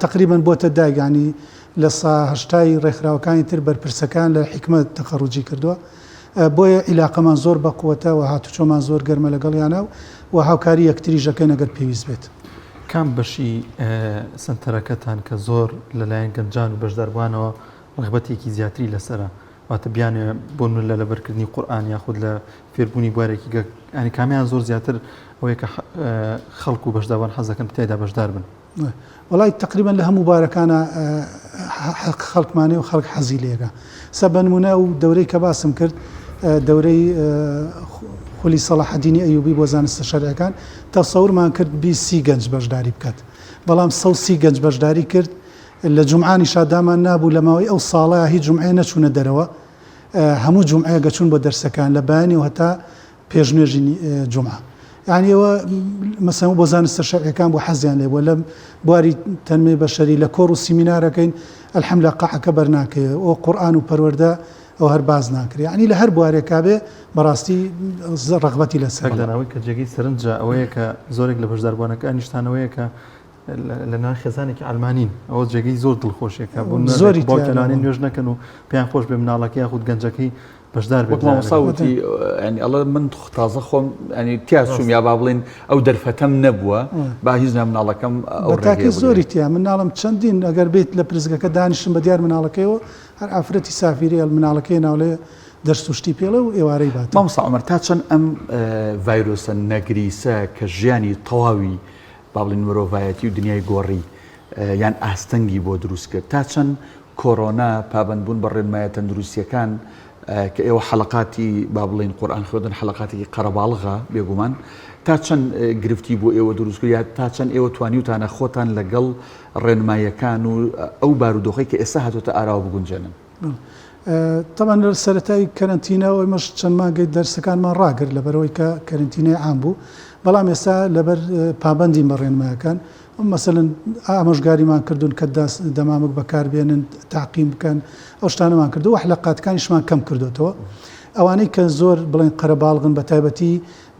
تقریبان بۆتە دایک، ینی لە ساهشتایی ڕێکخراوەکانی تر بەرپرسەکان لە حکمە تەخەڕوجی کردووە، بۆیە عیلاقەمان زۆر بەقووەتە و هاتوچۆمان زۆر گەرمە لەگەڵیانە و هاوکاری یەکتریژەکەی نەگەر پێویست بێت. کام بەشی سنتەرەکەتان کە زۆر لەلایەن گەنجان و بەشداربووانەوە ڕغبەتێکی زیاتری لەسرە واتە بیانێ بۆ لە لەبەرکردنی قورئان یاخود لە فێربوونی بوارێکی ینی کامیان زۆر زیاتر ئەوەیە کە خەڵک و بەشداوان حەزەکەن تێدا بەشدار بن؟ وڵای تقریبان لە هەموو بارەکانە خەڵکمانێ و خەڵک حەزی لێگە سە بەنمونە و دەورەی کە باسم کرد دەورەی خولی سەلاحەدینی ئەیوبی بۆ زانستە شەرعەکان تەسەورمان کرد 20 گەنج بەشداری بکات، بەڵام 130 گەنج بەشداری کرد لە جومعانی شادامان نابوو لە ماوەی ئەو ساڵەیە هیچ جومعەیە نەچوونە دەرەوە، هەموو جومعەیە گەچوون بۆ دەرسەکان لە بەیانی و هەتا پێشنوێژی جومعە. یعنی ئەوە مەسەڵەن بۆ زانستە شەرعەکان بۆ حەزیان لێ بووە لە بواری تەنمەی بەشەری لە کۆڕ و سیمینارەکەین ئەلحەمدولیلا قەعەکە بەرناکەوێ ئەو قورئان و پەروەردە ئەو هەر باز ناکرێ، یعنی لە هەر بوارێکا بێ بەڕاستی ڕغبەتی لەسەر لەناوەی کە جێگەی سەرنجە ئەوەیە کە زۆرێک لە بەشداربووانەکە نیشتانەوەیە کە لە ناو خێزانێکی ئەلمانین ئەوە جێگەی زۆر دڵخۆشێکە بۆ زۆری بۆکەلانی نوێژ نەکەن و پێیان خۆش بێ مناڵەکەی یاخود گەنجەکەی بەشدار بێت. مامۆستاوتی ینی ئەڵە من تازە خۆم ینی تیاچوم یا با بڵێن ئەو دەرفەتەم نەبووە با هیچ مناڵەکەم تاکە زۆری تیا مناڵم چەندین ئەگەر بێت لە پرزگەکە دانیشم بە دیار مناڵەکەیەوە هەر ئافرەتی سافیری مناڵەکەی ناولێ دەرسوشتی پێڵە و ئێوارەی بات. مامۆستا عومەر تا چەند ئەم ڤایرۆسە نەگریسە کە ژیانی تەواوی با بڵێن مرۆڤایەتی و دنیای گۆڕی یان ئاستەنگی بۆ دروست کرد تا چەند کۆرۆنا پابەندبوون بە ڕێنمایە تەندروستیەکان کە ئێوە حەڵقاتی با بڵێن قورئان خوێندن حەڵقاتێکی قەرەباڵغە بێگومان تا چەند گرفتی بۆ ئێوە دروست کرد یا تا چەند ئێوە توانیوتانە خۆتان لەگەڵ ڕێنمایەکان و ئەو بارودۆخی کە ئێستا هاتوۆتە ئاراوە بگونجێنن؟ طبعا لە سەرەتای کەرنتینەوە مەش چەند مانگەی دەرسەکانمان ڕاگرت لەبەرەوەی کە کەرنتینەی عام بوو، بەڵام ئێستا لەبەر پابەندی بە ڕێنمایەکان مەسەلەن ئامۆژگاریمان کردوون کە دەمامک بەکاربێنن تاقیم بکەن ئەو شتانەمان کردو و حلقاتەکانیشمان کەم کردوتەوە. ئەوانەی کە زۆر بڵێن قەرەباڵغن بە تایبەتی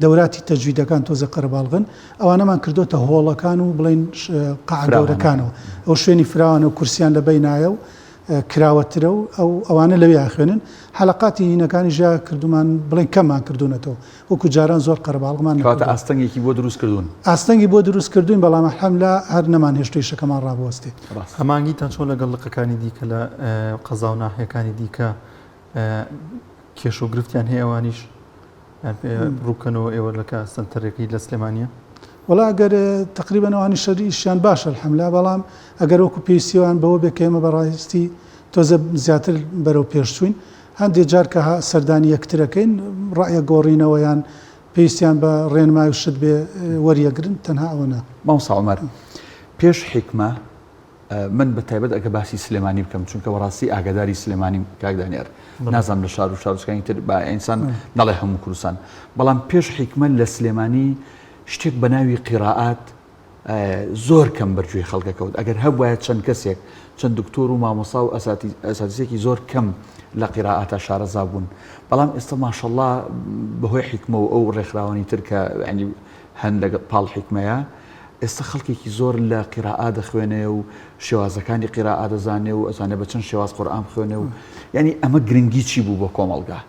دەوراتی تەجویدەکان تۆزە قەرەباڵغن ئەوانەمان کردوتە هۆڵەکان و بڵێن قەعە گەورەکانەوە ئەو شوێنی فراوانە و کورسیان لە بەینایە و کراوەترە و ئەوانە لەوێ ئاخوێنن حەلقاتی هینەکانی ژیا کردومان بڵێن کەممان کردوونەتەوە وەکو جاران زۆر قەرەباڵغمان ئاستەنگێکی بۆ دروست کردوون ئاستەنگی بۆ دروست کردوین بەڵام ئەلحەمدولیلا هەر نەمان هێشتوی شەکەمان ڕابوەستێت. هەمانگیتان چۆن لەگەڵ لقەکانی دیکە لە قەزا و ناحیەکانی دیکە کێش و گرفتیان هەیە ئەوانیش ڕووکەنەوە ئێوە لەکە سنتەرێکی لە سلێمانیە؟ وڵا ئەگەر تقریبا ئەوانی شەریشیان باشە الحەمدولیلا، بەڵام ئەگەر وەکو پێویستیەوان بەوە بێکەمە بەڕاستی تۆزە زیاتر بەرەو پێشچوین هەندێک جار کە سەردانی یەکترەکەین ڕائیە گۆڕینەوەیان پێویستیان بە ڕێنمای و شت بێ وەریەگرن تەنها ئەوەنە. مامۆستا عومەر پێش حکمە من بە تایبەت ئەگە باسی سلێمانی بکەم چونکە وەڕاستی ئاگاداری سلێمانی کاک دانیار نازانم لە شار و شارچەکانی تر با ئینسان نەڵێ هەموو کوردستان، بەڵام پێش حکمە لە سلێمانی شتێک بە ناوی قیراعات زۆر کەم بەرگوێی خەڵکەکەوت ئەگەر هەبوایە چەند کەسێک چەند دکتۆر و مامۆستا و ئەساتیزێکی زۆر کەم لە قیراعاتە شارەزا بوون، بەڵام ئێستا ماشەڵڵا بەهۆی حکمە و ئەو ڕێکخراوانی تر کە ینی هەن لە پاڵ حکمەیە ئێستا خەڵکێکی زۆر لە قیراعات دەخوێنێ و شێوازەکانی قیراعات دەزانێ و ئەزانێ بە چەند شێواز قورئان بخوێنێ و ینی ئەمە گرنگی چی بوو بۆ کۆمەڵگا؟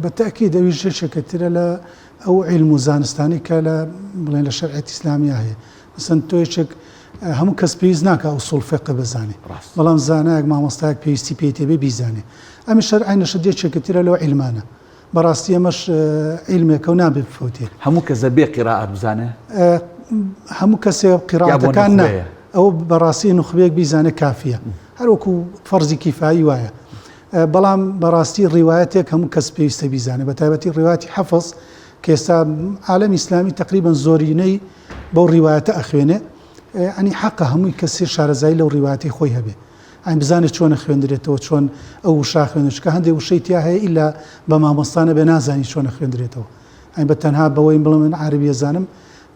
بەتاکید دەویست شتێکێکە ترە لە ئەو عیلم و زانستانی کە لە بڵێن لە شەریعەتی ئیسلامیە هەیە، مەسەڵەن تۆیەکێک هەموو کەس پێویست ناکە ئوسوڵ فقه بزانێ، بەڵام زانایەک مامۆستایەک پێویستی پێی تێبێ بیزانێ. ئەمی شەرعینە شتێکێکە ترە لەو عیلمانە، بەڕاستی ئەمەش عیلمێکە و نابێ بفەوتێ. هەموو کەسە بێ قیراعات بزانێ؟ هەموو کەسێ قیراعەتەکان نا ئەو بەڕاستی نوخبەیەک بیزانێ کافیە، هەروەکو فەرزی کیفایی وایە، بەڵام بەڕاستی ڕیوایەتێک هەموو کەس پێویستە بیزانێ، بە تایبەتی ڕیواەتی حەفظ کە ئێستا عالەمی ئیسلامی تقریبا زۆرینەی بەو ڕیواەتە ئەخوێنێ ئەنی حەقە هەمووی کەسی شارەزایی لەو ڕیواەتی خۆی هەبێ ئەین بزانێت چۆنە خوێندرێتەوە چۆن ئەو وشا خوێنشکە هەندێک وشەی تیا هەیە ئیلا بە مامۆستانە بێ نازانی چۆنە خوێندرێتەوە ئەین بە تەنها بەوەی بڵێ من عەربیە زانم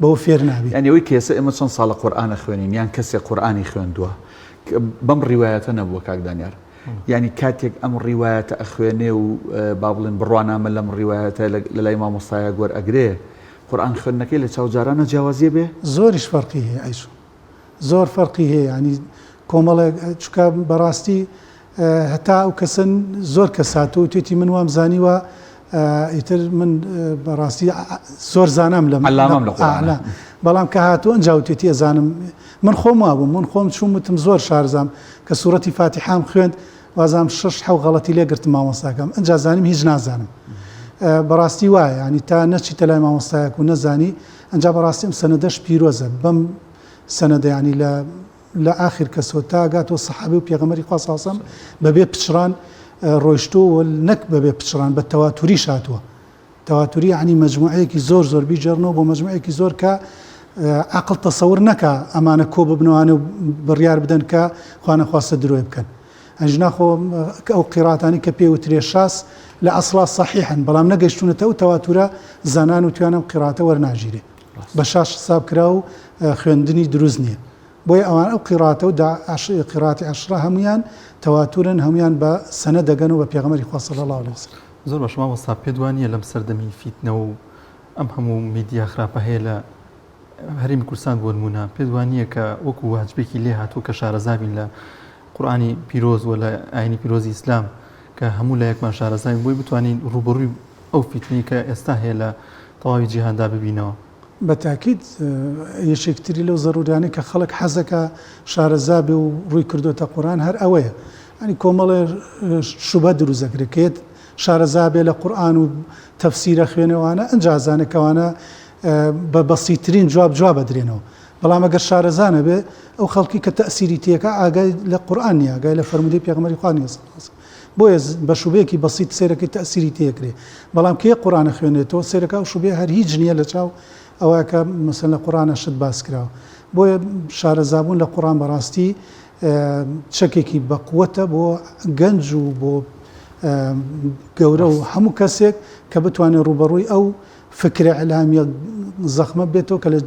بەوە فێر نابێت یعنی ئەوەی کێسە ئێمە چەند ساڵە قورئانە خوێنین یان کەسێک قورئانی خوێندووە بەم ڕیواەتە نەبووە کاک دانیار یعنی کاتێک ئەم ڕیواەتە ئەخوێنێ و با بڵێن بڕوانامە لەم ڕیواەتە لە لای مامۆستایە گوەرئەگرێ قورئان خوێندنەکەی لە چاوجارانە جیاوازیە بێ زۆریش فەرقی هەیە ئەیش زۆر فەرقی هەیە ینی کۆمەڵێک چکە بەڕاستی هەتا ئەو کەسن زۆر کەساتەوە توێتی من وام زانیوە ئیتر من بەڕاستی زۆر زانام لە بەڵام کە هاتووە ئەنجاوتێتی ئەزانم من خۆم وابووم من خۆم چوم وتم زۆر شارزام کە سوورەتی فاتیحام خوێند وازام 6 غەڵەتی لێگرتم مامۆستاکەم ئەنجا زانیم هیچ نازانم بەڕاستی وایە ینی تا نەچیتە لای مامۆستایەک و نەزانی ئەنجا بەڕاستیم سەنەدەش پیرۆزە بەم سەنەدە ینی لە ئاخر کەسەوە تا گاتەوە سەحابەی و پێغەمبەری خوا صلی الله علیه و سلم بەبێ پچڕان ڕۆیشتووە نەک بەبێ پچڕان بە تەواتوری هاتووە تەواتوری ینی مەجموعەیەکی زۆر بیجێڕنەوە بۆ مەجموعەیەکی زۆر کە عقل تەسەور نەکا ئەمانە کۆ ببنەوانە و بڕیار بدەن کە خوا نەخواستە درۆی بکەن ئەنجناخۆ ئەو قیراتانی کە پێوترێ شاس لە ئەسڵا صحیحن بەڵام نەگەیشتونەتە و تەواتورە زانان و توانم قیراتە وەرناژیرێ بە شاش حساب کرا و خوێندنی دروست نییە بۆیە ئەوان ئەو قیراتە و قیراتی عشرە هەمویان تەواتورن هەمویان بە سەنە دەگەن و بە پێغەمبەری خوا صلی الله علیه وسلم زۆر بەش مامۆستا پێت وانییە لەم سەردەمی فیتنە و ئەم هەموو میدیا خراپە هەیە لە هەرێمی کوردستان بۆ نمونە پێت وانییە کە وەکو واجبێکی لێ هاتووە کە شارەزابین لە قورئانی پیرۆز و لە ئاینی پیرۆزی ئیسلام کە هەموو لە یەکمان شارەزابین بۆی بتوانین ڕوبەڕووی ئەو فیتنەی کە ئێستا هەیە لە تەواوی جیهاندا ببینەوە بە تاکید یەکێکتری لەو زەرورانەی کە خەڵک حەزەکە شارەزابێ و ڕووی کردوتە قورئان هەر ئەوەیە ئەنی کۆمەڵێ شوبە دروست دەکرێت شارەزابێ لە قورئان و تەفسیرە خوێنەوانە ئەنجازانەکەوانە بە بەسیترین جواب بدرێنەوە بەڵام ئەگەر شارەزانە بێ ئەو خەڵکی کە تەئسیری تێکە ئاگای لە قورئان نیە ئاگای لە فەرمودەی پێغەمبەری خوا نیە بۆیە بە شوبەیەکی بەسیت سێرەکەی تەئسیری تێکرێ بەڵام کێ قورئانە خوێنێتەوە سێرەکە و شوبەیە هەر هیچ نییە لە چاو ئەوە کە مەسەڵەن لە قورئانە شت باس کراوە بۆیە شارەزابوون لە قورئان بەڕاستی چەکێکی بەقووەتە بۆ گەنج و بۆ گەورە و هەموو کەسێک کە بتوانێت ڕوبەڕووی ئەو فکرە ئەلامیە زەخمە بێتەوە کە لە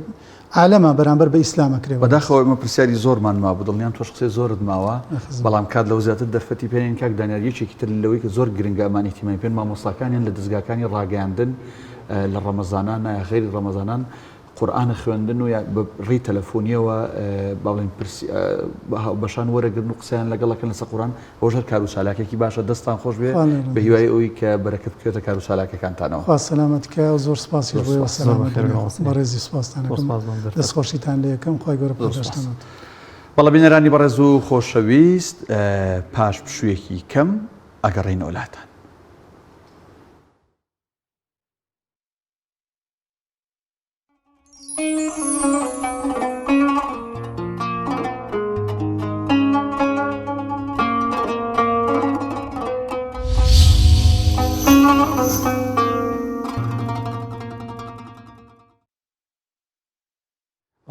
عالەمە بەرامبەر بە ئیسلامە کرێەوە بەداخەوە ئمە پرسیاری زۆرمان ما بوو دڵنیان تۆش قسەی زۆرت ماوە بەڵام کات لەو زیاتر دەرفەتی پێێن کاک دانیار یەکێکی تر لەوەی کە زۆر گرنگە ئەمان ئیحتیمامی پێن مامۆستاکانیان لە دەستگاکانی ڕاگەیاندن لە ڕەمەزانان یا غیری ڕەمەزانان قورئانە خوێندن و یا ڕێی تەلەفۆنیەوە باڵێن بەشان وەرەگرن و قسەیان لەگەڵەکەن لەسەر قورئان ئەوژ هەر کار و چالاکێکی باشە دەستان خۆش بێ بە هیوای ئەوی کە بەرەکەت بکرێتە کار و چالاکەکانتانەوە خوا سەلامەتکە و زۆر سپاسی بۆ بەڕێزی سوپاسدانەکەم دەستخۆشیتان لێ یەکەم خوای گەورە پاداشتانەوە بەڵە بینەرانی بەڕێز و خۆشەویست پاش پشوویەکی کەم ئەگەڕێینە وڵاتان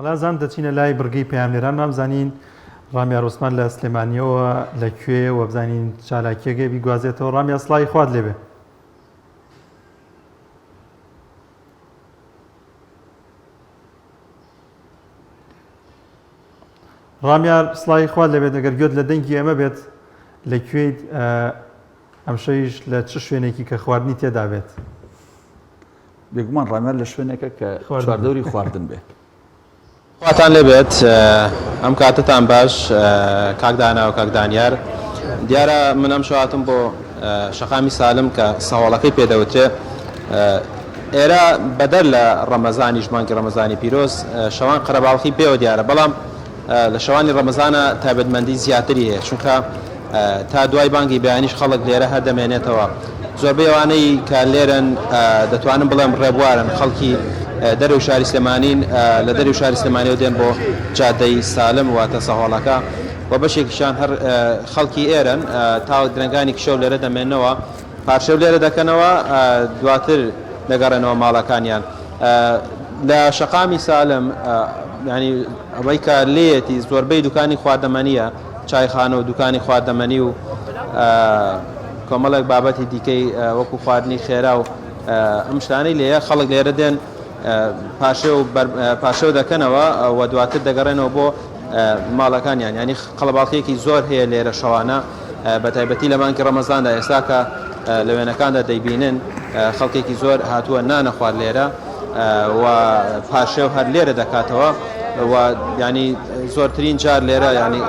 وەڵازان دەچینە لای بڕگەی پەیامبەران مامزانین ڕامیار عوسمان لە سلێمانیەوە لەکوێ و بزانین چالاکیەکە بیگوازێتەوە ڕامیا سڵای خوات لێبێ ڕامیار سڵای خوات لەبێت ئەگەر گوێت لە دەنگی ئەمە بێت لەکوێیت ئەم شەویش لە چ شوێنێکی کە خواردنی تێدا بێت بێگومان ڕامیار لە شوێنێکە کە چواردەوری خواردن بێ خواتان لێبێت ئەم کاتتان باش کاک دانا و کاک دانیار دیارە من ئەم شەواتم بۆ شەقامی سالم کە ساوەڵەکەی پێدەوترێ ئێرە بەدەر لە ڕەمەزانی ژمانکی ڕەمەزانی پیرۆز شەوان قەرەباڵخی پێوە دیارە بەڵام لە شەوانی ڕەمەزانە تایبەتمەندی زیاتری هەیە چونکە تا دوای بانگی بەیانیش خەڵک لێرە هەر دەمێنێتەوە زۆربەی ئەوانەی کە لێرن دەتوانم بڵێم ڕێبوارن خەڵکی دەرەوەی شاری سلێمانین لە دەرەوەی شاری سلێمانیەوە دێن بۆ جادەی سالم واتە سەهۆڵەکە و بەشێکیشان هەر خەڵکی ئێرن تا درنگانی کشە و لێرە دەمێنەوە پارچە و لێرە دەکەنەوە دواتر دەگەڕێنەوە ماڵەکانیان لە شەقامی سالم ینی ئەوەی کە لێتی زۆربەی دوکانی خواردەمەنیە چایخانە و دوکانی خواردەمەنی و کۆمەڵێک بابەتی دیکەی وەکو خواردنی خێرا و ئەم شتانەی لێە خەڵک لێرە دێن پاشێو دەکەنەوە و دواتر دەگەڕێنەوە بۆ ماڵەکانیان ینی قەڵەباڵقەیەکی زۆر هەیە لێرە شەوانە بە تایبەتی لە مانگی ڕەمەزاندا ئێستا کە لە وێنەکاندا دەیبینن خەڵکێکی زۆر هاتووە نانە خوارد لێرە و پاشێو هەر لێرە دەکاتەوە و ینی زۆرترین جار لێرە ینی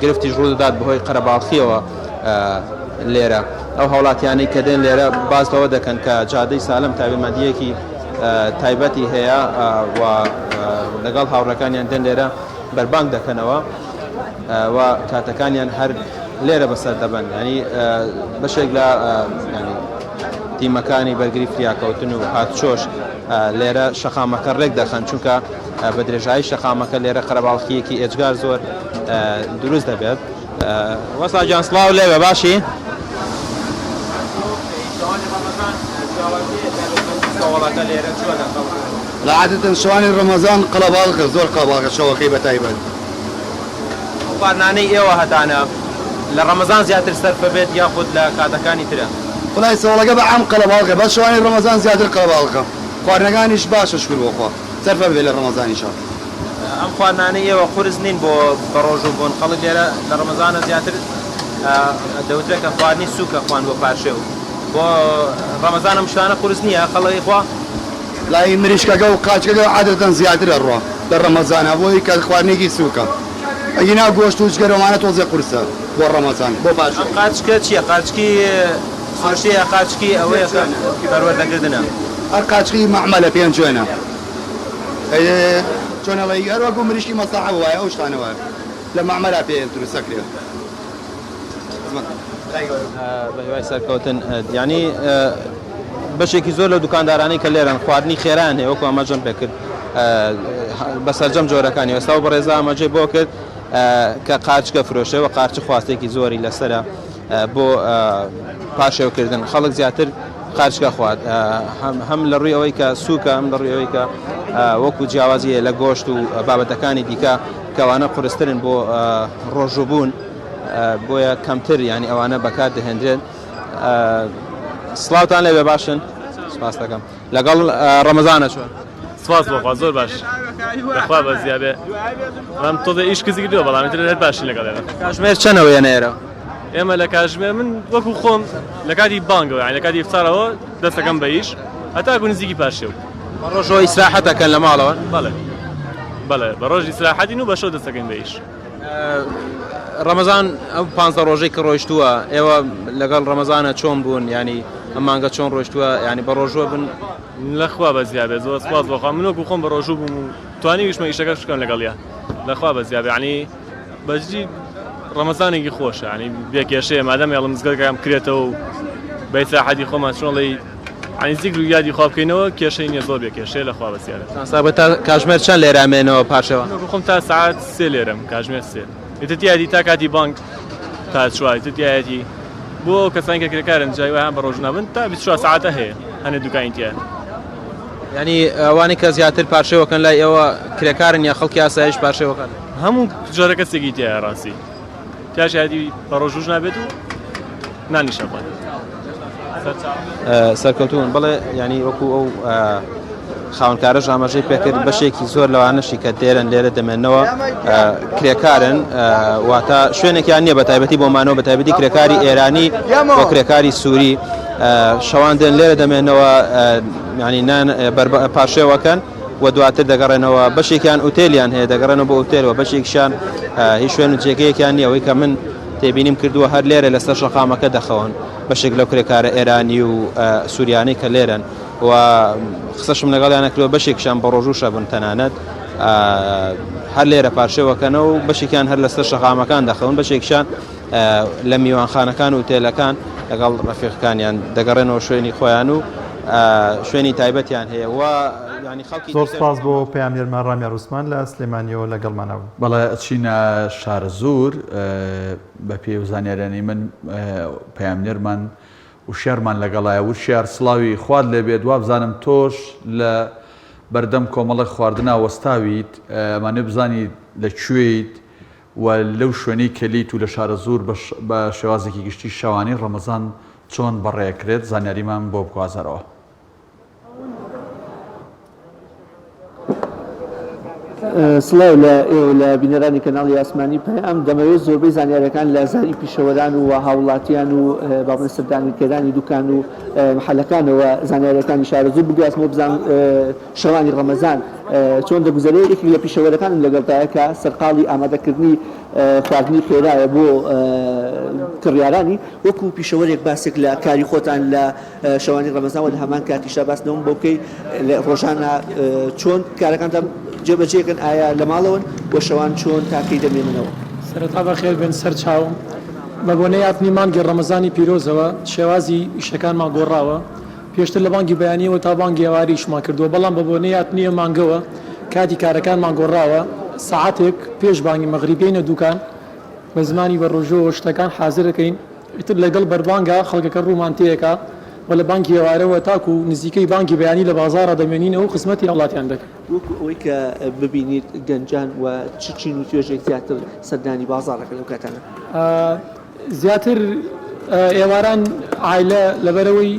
گرفتی ژوور دەدات بەهۆی قەرەباڵقیەوە لێرە ئەو هەوڵاتیانەی کە دێن لێرە باز بەوە دەکەن کە جادەی سالم تایبەتمەندیەکی تایبەتی هەیە و لەگەڵ هاوڕەکانیان دێن لێرە بەربانگ دەکەنەوە و کاتەکانیان هەر لێرە بەسەر دەبن ینی بەشێک لە تیمەکانی بەرگری فریاکەوتن و هاتچۆش لێرە شەقامەکە ڕێک دەخەن چونکە بە درێژایی شەقامەکە لێرە قەرەباڵقیەکی ئێجگار زۆر دروست دەبێت. وەستا جان سڵاو لێوێ باشی لە عادەتەن شەوانی ڕەمەزان قەڵەباڵقە زۆر قەڵەباڵقە شەوەکەی بە تایبەت خواردنانەی ئێوە هەتانە لە ڕەمەزان زیاتر سەرفە بێت یاخود لە کاتەکانی ترە وڵای سەوڵەکە بە عام قەڵەباڵقە بەس شەوانی ڕەمەزان زیاتر قەڵەباڵقە خواردنەکانیش باشە شکر بۆخوا سەرفە بێت لە ڕەمەزانیشە ئەم خواردنانەی ئێوە قورس نین بۆ بەڕۆژوو بوون خەڵک لێرە لە ڕەمەزانە زیاتر دەوترێت کە خواردنی سووکە خوان بۆ پاشێو بۆ ڕەمەزان ئەم شتانە قورس نییە خەڵکی خوا لای مریشکەکە و قاچکەکە عادەتەن زیاترە ڕۆ لە ڕەمەزانە بۆی کە خواردنێکی سووکە ئەگینا گۆشت و جگەرەوانە تۆزێ قورسە بۆ ڕەمەزان بۆ پاش قاچکە چییە قاچکی سوشەیە قاچکی ئەوەیە پەروەردەگردنە هەر قاچکی مەعمەلە پێیان جوێنە چۆنەڵی هەروەکو مریشکی مەساحە وایە ئەو شتانە وایە لە مەعمەلا پێیان دروستەکرێت بە هیوای سەرکەوتن ینی بەشێکی زۆر لە دوکاندارانی کە لێرن خواردنی خێران هەیە وەکو ئەمەجەم پێ کرد بەسەرجەم جۆرەکانی ئێستا و بەڕێزا ئەمەجێ بۆ کرد کە قاچکە فرۆشەوە قارچ خواستێکی زۆری لەسرە بۆ پاشێوکردن خەڵک زیاتر قارچکە خوارد هەم لە ڕووی ئەوەی کە سووکە هەم لە ڕووی ئەوەی کە وەکو جیاوازیە لە گۆشت و بابەتەکانی دیکە کەوانە قورسترن بۆ ڕۆژوبوون بۆیە کەمتر ینی ئەوانە بەکار دەهێنرێن. سڵاوتان لێوێ باشن سپاس دەکەم لەگەڵ ڕەمەزانە چۆن سپاس بۆخوا زۆر باش بەخوا بە زیابێ ئەم تۆ ئیش کزی کردووە بەڵام هەر باشین لەگەڵ ئێرە کاتژمێر چەندەوە ێنێرە ئێمە لە کاتژمێر من وەکو خۆم لە کاتی بانگەوە لە کاتی ئیفطارەوە دەستەکەم بە ئیش هەتاکو نزیکی پاشێو ڕۆژەوە ئیسراحەتەکەن لە ماڵەوە بەڵێ بە ڕۆژ ئیسراحەتین و بەشەو دەستەکەین بە ئیش. ڕەمەزان ئەو 15 ڕۆژەی کە ڕۆیشتووە ئێوە لەگەڵ ڕەمەزانە چۆن بوون ینی ئەم مانگە چۆن ڕۆیشتووە ینی بە ڕۆژوە بن لەخوا بە زیابێ زۆر سپاس بۆخوا من وەکو خۆم بە ڕۆژوو بووم و توانی ویشمە ئیشەکە شکەم لەگەڵیە لەخوا بە زیابێ ینی بەجی ڕەمەزانێکی خۆشە ینی بێکێشەیە مادەم هێڵ مزگەکەم کرێتەوە و بە ئیسراحەتی خۆمان چۆنڵی ینی زیگر و یادی خوا بکەینەوە کێشەی نییە زۆر بێکێشەیە لەخوا بە زیابێ تا کاتژمێر چەند لێرامێنەوە پاشەوە خۆم تا ساعت 3 لێرەم کاتژمێر 3 ئیترتیادی تا کاتی بانک تا چوای تایەتی بۆ کەسانی کە کرێکارن جای وایان بە ڕۆژ نابن تا 24 ساعتە هەیە هەنێ دوکانیتیان ینی ئەوانی کە زیاتر پاشێوەکەن لای ئێوە کرێکارن یا خەڵکی ئاسایش پاشێوەکەن هەموو جۆرە کەسێکی تایە ڕاستی تیاشادی بە ڕۆژوش نابێت و نانیشە بڵێ سەرکەوتون بڵێ ینی وەکو ئەو خاونکارەش ئاماژەی پێکرد بەشێکی زۆر لەوانەشی کە دێرن لێرە دەمێنەوە کرێکارن واتە شوێنێکیان نییە بە تایبەتی بۆمانەوە بە تایبەتی کرێکاری ئێرانی بۆ کرێکاری سووری شەوان دێن لێرە دەمێنەوە ینی پاشێوەکەن و دواتر دەگەڕێنەوە بەشێکیان ئوتێلیان هەیە دەگەڕێنەوە بۆ ئوتێلەوە بەشێکیشان هیچ شوێن و جێگەیەکیان نییە ئەوەی کە من تێبینیم کردووە هەر لێرە لەسەر شەقامەکە دەخەون بەشێک لەو کرێکارە ئێرانی و سووریانی کە لێرن و قسەشم لەگەڵیان نەکردووە بەشێکشان بە ڕۆژوشە بن تەنانەت هەر لێرە پاشێوەکەنەوە و بەشێکیان هەر لەسەر شەقامەکان دەخەون بەشێکشان لە میوانخانەکان و تێلەکان لەگەڵ ڕەفیقەکانیان دەگەڕێنەوە شوێنی خۆیان و شوێنی تایبەتیان هەیە و ینی خەڵکی زۆر سپاس بۆ پەیامێرمان ڕامیار عوسمان لە سلێمانیەوە لەگەڵمانەوە بەڵێ ئەچینە شارە زۆر بە پێی و زانیارانی من پەیامێرمان وشێرمان لەگەڵایە وشیار سڵاوی خوارد لێبێت وابزانم تۆش لە بەردەم کۆمەڵە خواردنا وەستاویت ئەمانە بزانی لەکوێیت و لەو شوێنەی کەلیت و لە شارە زۆر بە شێوازێکی گشتی شەوانی ڕەمەزان چۆن بەڕێکرێت زانیاریمان بۆ بگوازەرەوە. سڵاو لە بینەرانی کەناڵی ئاسمانی پێم دەمەوێت زۆربەی زانیاریەکان لە زاری پیشەوەران و هاوڵاتیان و باڵێ سەردانکێرانی دوکان و محەلەکانەوە زانیاریەکانی شارە زۆر بگوازمەوە بزان شەوانی ڕەمەزان چۆن دەگوزارێت یەکێک لە پیشەوەرەکانم لەگەڵدایە کە سەرقاڵی ئامادەکردنی خواردنی خێرایە بۆ کڕیارانی وەکو پیشەوەرێک باسێک لە کاری خۆتان لە شەوانی ڕەمەزان و لە هەمان کاتیشا باسنەوە بۆ بکەی لە ڕۆژانە چۆن کارەکانتان جێبەجێکن ئایا لە ماڵەوەن بۆ شەوان چۆن تاکەی دەمێننەوە. سەرەتا بەخێر بن سەر چاوم بە بۆنەی هاتنی مانگی ڕەمەزانی پیرۆزەوە شێوازی ئیشەکانمان گۆڕاوە پێشتر لە بانگی بەیانیەوە تا بانگی ئێواریشمان کردووە بەڵام بە بۆنەی هاتنیە مانگەوە کاتی کارەکانمان گۆڕاوە سەعاتێک پێش بانگی مەغریبینە دوکان بە زمانی بە ڕۆژەوە شتەکان حازر دەکەین ئیتر لەگەڵ بەربانگە خەڵکەکە ڕوومان تێیەکە و لە بانکی ئێوارەوە تاکو و نزیکەی بانکی بەیانی لە بازارە دەمێنینەوە خزمەتی هەڵاتیان دەکەن. وەکو ئەوەی کە ببینیت گەنجان و چین و توێژێک زیاتر سەردانی بازارەکە لەو کاتانە زیاتر ئێواران عایلە لەبەرەوەی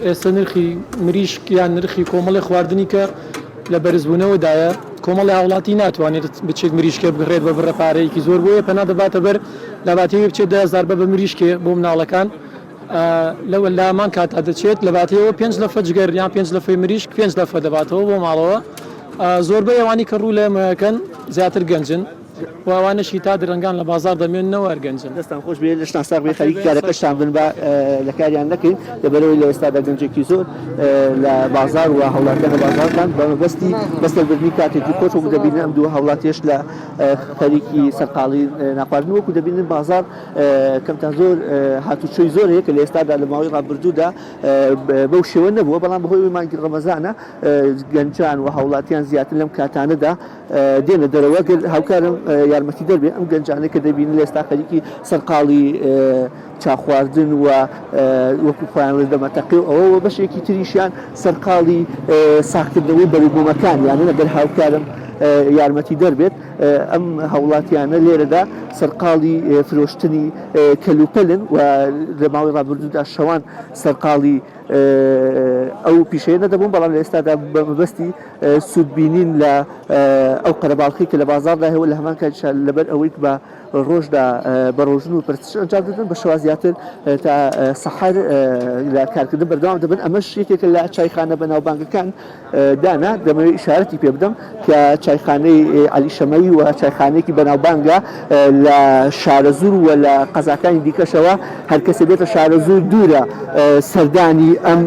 ئێستا نرخی مریشک یان نرخی کۆمەڵی خواردنی کە لە بەرزبوونەوەدایە کۆمەڵی هاوڵاتی ناتوانێت بچێت مریشکێ بگڕێت بە بڕە پارەیەکی زۆر بۆیە پەنا دەباتە بەر لە باتەوەی بچێت 10,000 بە مریشکێ بۆ مناڵەکان لەوە لامان کاتا دەچێت لە باتەوە 5 لەفە جگەر یان 5 لەفەی مریشک 5 لەفە دەباتەوە بۆ ماڵەوە زۆربەی ئەوانی کە ڕوو لێمەکەن زیاتر گەنجن و ئەوانەشی تا درەنگان لە بازار دەمێننەوە ئەرگەنجن. دەستان خۆش بێت لە شناساق بێ خەریکی کارەکەشتان بن بە لە کاریان نەکەین لەبەرەوەی لە ئێستادا گەنجێکی زۆر لە بازار و هەوڵاتیان لە بازارتان بەمەبەستی بەستەلبردنی کاتێکی خۆش وەکو دەبینن ئەم دوو هەوڵاتیش لە خەریکی سەرقاڵی ناخواردن وەکو دەبینن بازار کەمتان زۆر هاتوچۆی زۆرەیە کە لە ئێستادا لە ماوەی ڕابردوودا بەو شێوە نەبووە بەڵام بەهۆی مانگی ڕەمەزانە گەنجان و هەوڵاتیان زیاتر لەم کاتانەدا دێنە دەرەوە هاوکارم یارمەتی دەربێ ئەم گەنجانەی کە دەبینن لە ئێستا خەریکی سەرقاڵی چاخواردن و وەکو خۆیان دەمەتەقی ئەوە بەشێکی تریشیان سەرقاڵی ساختکردنەوەی بەریبوومەکان یانە لەگەر هاوکارم یارمەتی دەربێت ئەم هەوڵاتیانە لێرەدا سەرقاڵی فرۆشتنی کەلوپەلن و لە ماوەی ڕابردوودا شەوان سەرقاڵی ئەو پیشەیە نەدەبوون بەڵام لە ئێستادا بەمەبەستی سوودبینین لە ئەو قەرەباڵقی کە لە بازاردا هەیە لە هەمان کات لەبەر ئەوەی بە ڕۆژدا بە ڕۆژن و پرسش ئەنجام دەدەن بە شێوازی زیاتر تا سەحەر لە کارکردن بەردەوام دەبن ئەمەش یەکێکە لە چایخانە بەناوبانگەکان دانا دەمەوێت ئیشارەتی پێ بدەم کە چایخانەی عەلی شەمەی و چایخانەیەکی بەناوبانگە لە شارە زوور و لە قەزاکانی دیکەشەوە هەر کەسێ بێتە شارە زوور دوورە سەردانی ئەم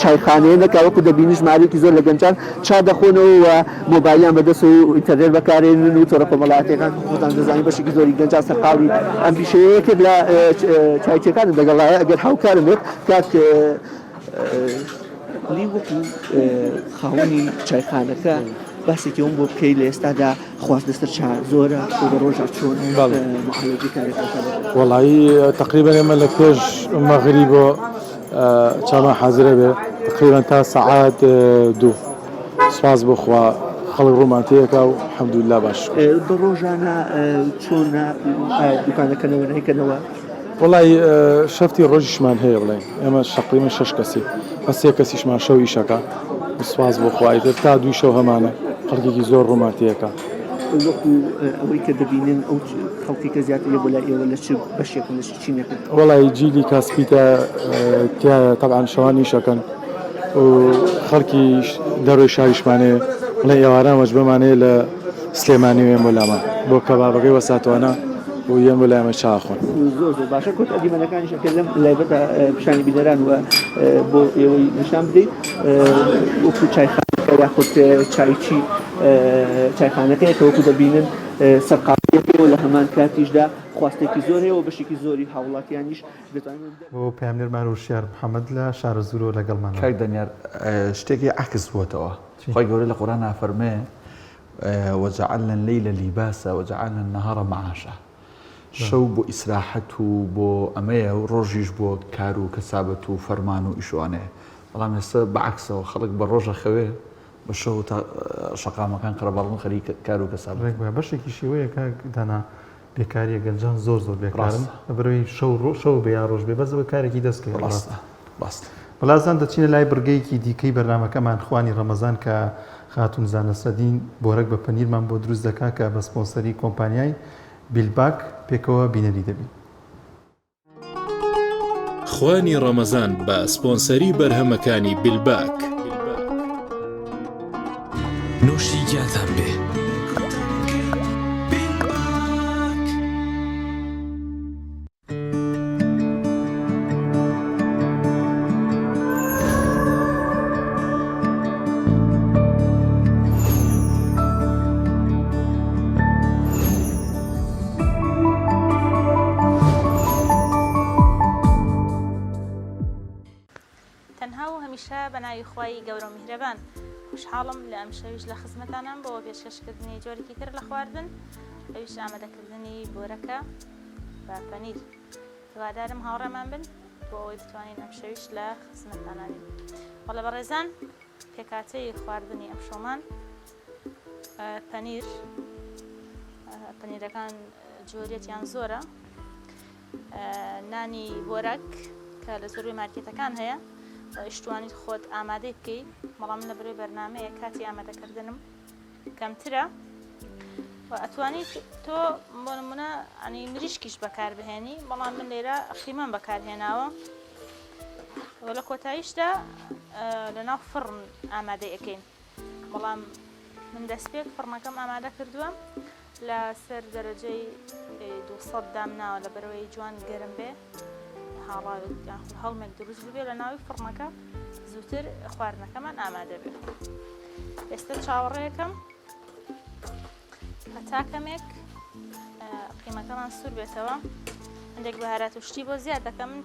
چایخانەیە نەکا وەکو دەبینی ژمارەیەکی زۆر لە گەنجان چا دەخۆنەوە و مۆبایلیان بەدەست و ئینتەرنێت بەکارێنن و تۆڕە کۆمەڵایەتەکان خۆتان دەزانین بەشێکی زۆری گەنجان سەرقاڵی ئەم پیشەیەکێک لە چایچەکان دەگەڵایە ئەگەر هاوکارم بێت کات لی وەکو خاوەنی چایخانەکە باسێکی ئەوم بۆ بکەی لە ئێستادا خواست دەستەر چا زۆرە و بە ڕۆژە چۆن معالەجی کارێکەکان وەڵایی تقریبا ئێمە لە پێش مەغریبەوە چامان حازرە بێ تقریبا تا سەعات 2 سپاس بخوا خەڵک ڕوومانتەیەکە و حەمدوللا باش بە ڕۆژانە چۆنە دوکانەکەنەوە نەیکەنەوە وڵی شەفتی ڕۆژیشمان هەیە بڵێ ئێمە تقریبا 6 کەسی بە 3 کەسیشمان شەو ئیشەکە سپاس بۆ خوایتر تا 2 شەو هەمانە خەڵکێکی زۆر ڕووماتیەکە وەکو ئەوەی کە دەبینن ئەو خەڵکی کە زیاتر لە بۆ لای ئێوە لە چ بەشێک لە چینەکە وڵی جیلی کاسپیتە تەبعاً شەوان ئیشەکەن و خەڵکی دەڕۆی شاریشمانەیە بڵێ ئێواران وەجبەمانەیە لە سلێمانی وێن بۆ لامان بۆ کەبابەکەی وەساتوانە و یەن بۆ لایمە چاخۆن زۆر باشە کۆت ئەدیمەنەکانیشەکە لەم لایبەتە پیشانی بینەران و بۆ ئێوەی نیشان بدەیت وەکو چایخانەکە یاخود چایچی چایخانەکەیە کە وەکو دەبینن سەرقاڵیەکەوە لە هەمان کاتیشدا خواستێکی زۆر هەیە و بەشێکی زۆری هاوڵاتیانیش دەتوانن بۆ پامنێرمان و شیار محەممەد لە شارە زورۆ لەگەڵمان کاک دەنیار شتێکی عکس بووەتەوە خۆی گەورە لە قورآن نافەرمێ وجعلنا الليل لباسا وجعلنا النهار معاشا شەو بۆ ئیسراحەت و بۆ ئەمەیە و ڕۆژیش بۆ کار و کەسابەت و فەرمان و ئیشوانەیە بەڵام ئێستا بەعکسەوە خەڵک بە ڕۆژە خەوێ بە شەو تا شەقامەکان قەرەباڵن خەریک کار و کەساب ڕێک بە بەشێکی شێوەیە کە دانا بێکاریە گەنجان زۆر بێکارن بەبەرەوەی شەو بە یان ڕۆژ بێ بەزەوە کارێکی دەستکەوێت ڕاست بەڵازان دەچینە لای بڕگەیەکی دیکەی بەرنامەکەمان خوانی ڕەمەزان کە خاتون زانە سەدین بۆرەک بە پەنیرمان بۆ دروست دەکا کە بە سپۆنسەری کۆمپانیای بیلباک پێکەوە بینەری دەبین. خوانی ڕەمەزان بە سپۆنسەری بەرهەمەکانی بیلباک. نوشی گیاتان بێ. بەناوی خوای گەورە و میهرەبان خوشحاڵم لە ئەم شەویش لە خزمەتانم بۆ پێشکەشکردنی جۆرێکی تر لە خواردن ئەویش ئامادەکردنی بۆرەکە بە پەنیر. هیوادارم هاوڕێمان بن بۆ ئەوەی بتوانین ئەم شەویش لە خزمەتانانین. بەڵێ بەڕێزان پێکاتەی خواردنی ئەم شەومان پەنیرەکان جۆرێتیان زۆرە، نانی بۆرەک کە لە زۆربەی مارکێتەکان هەیە شتوانیت خۆت ئامادەی بکەی، بەڵام لە بەرەوەی بەرنامەیە کاتی ئامادەکردنم کەمترە و ئەتوانیت تۆ بۆ نمونە ئەنی مریشکیش بەکاربهێنی، بەڵام من لێرە قیمەم بەکارهێناوە و لە کۆتاییشدا لەناو فڕن ئامادەی ئەەکەین. بەڵام من دەستپێک فڕنەکەم ئامادە کردووە لە سەر دەرەجەی 200 دامناوە لە بەرەوەی جوان گەرم بێ هەڵمێک دروست ببێ لە ناوی فڕنەکە زووتر خواردنەکەمان ئامادە بێت. ئێستا چاوەڕێیەکەم هەتا کەمێک قیمەکەمان سوور بێتەوە، هەندێک بەهارات و شتی بۆ زیاد دەکەم. من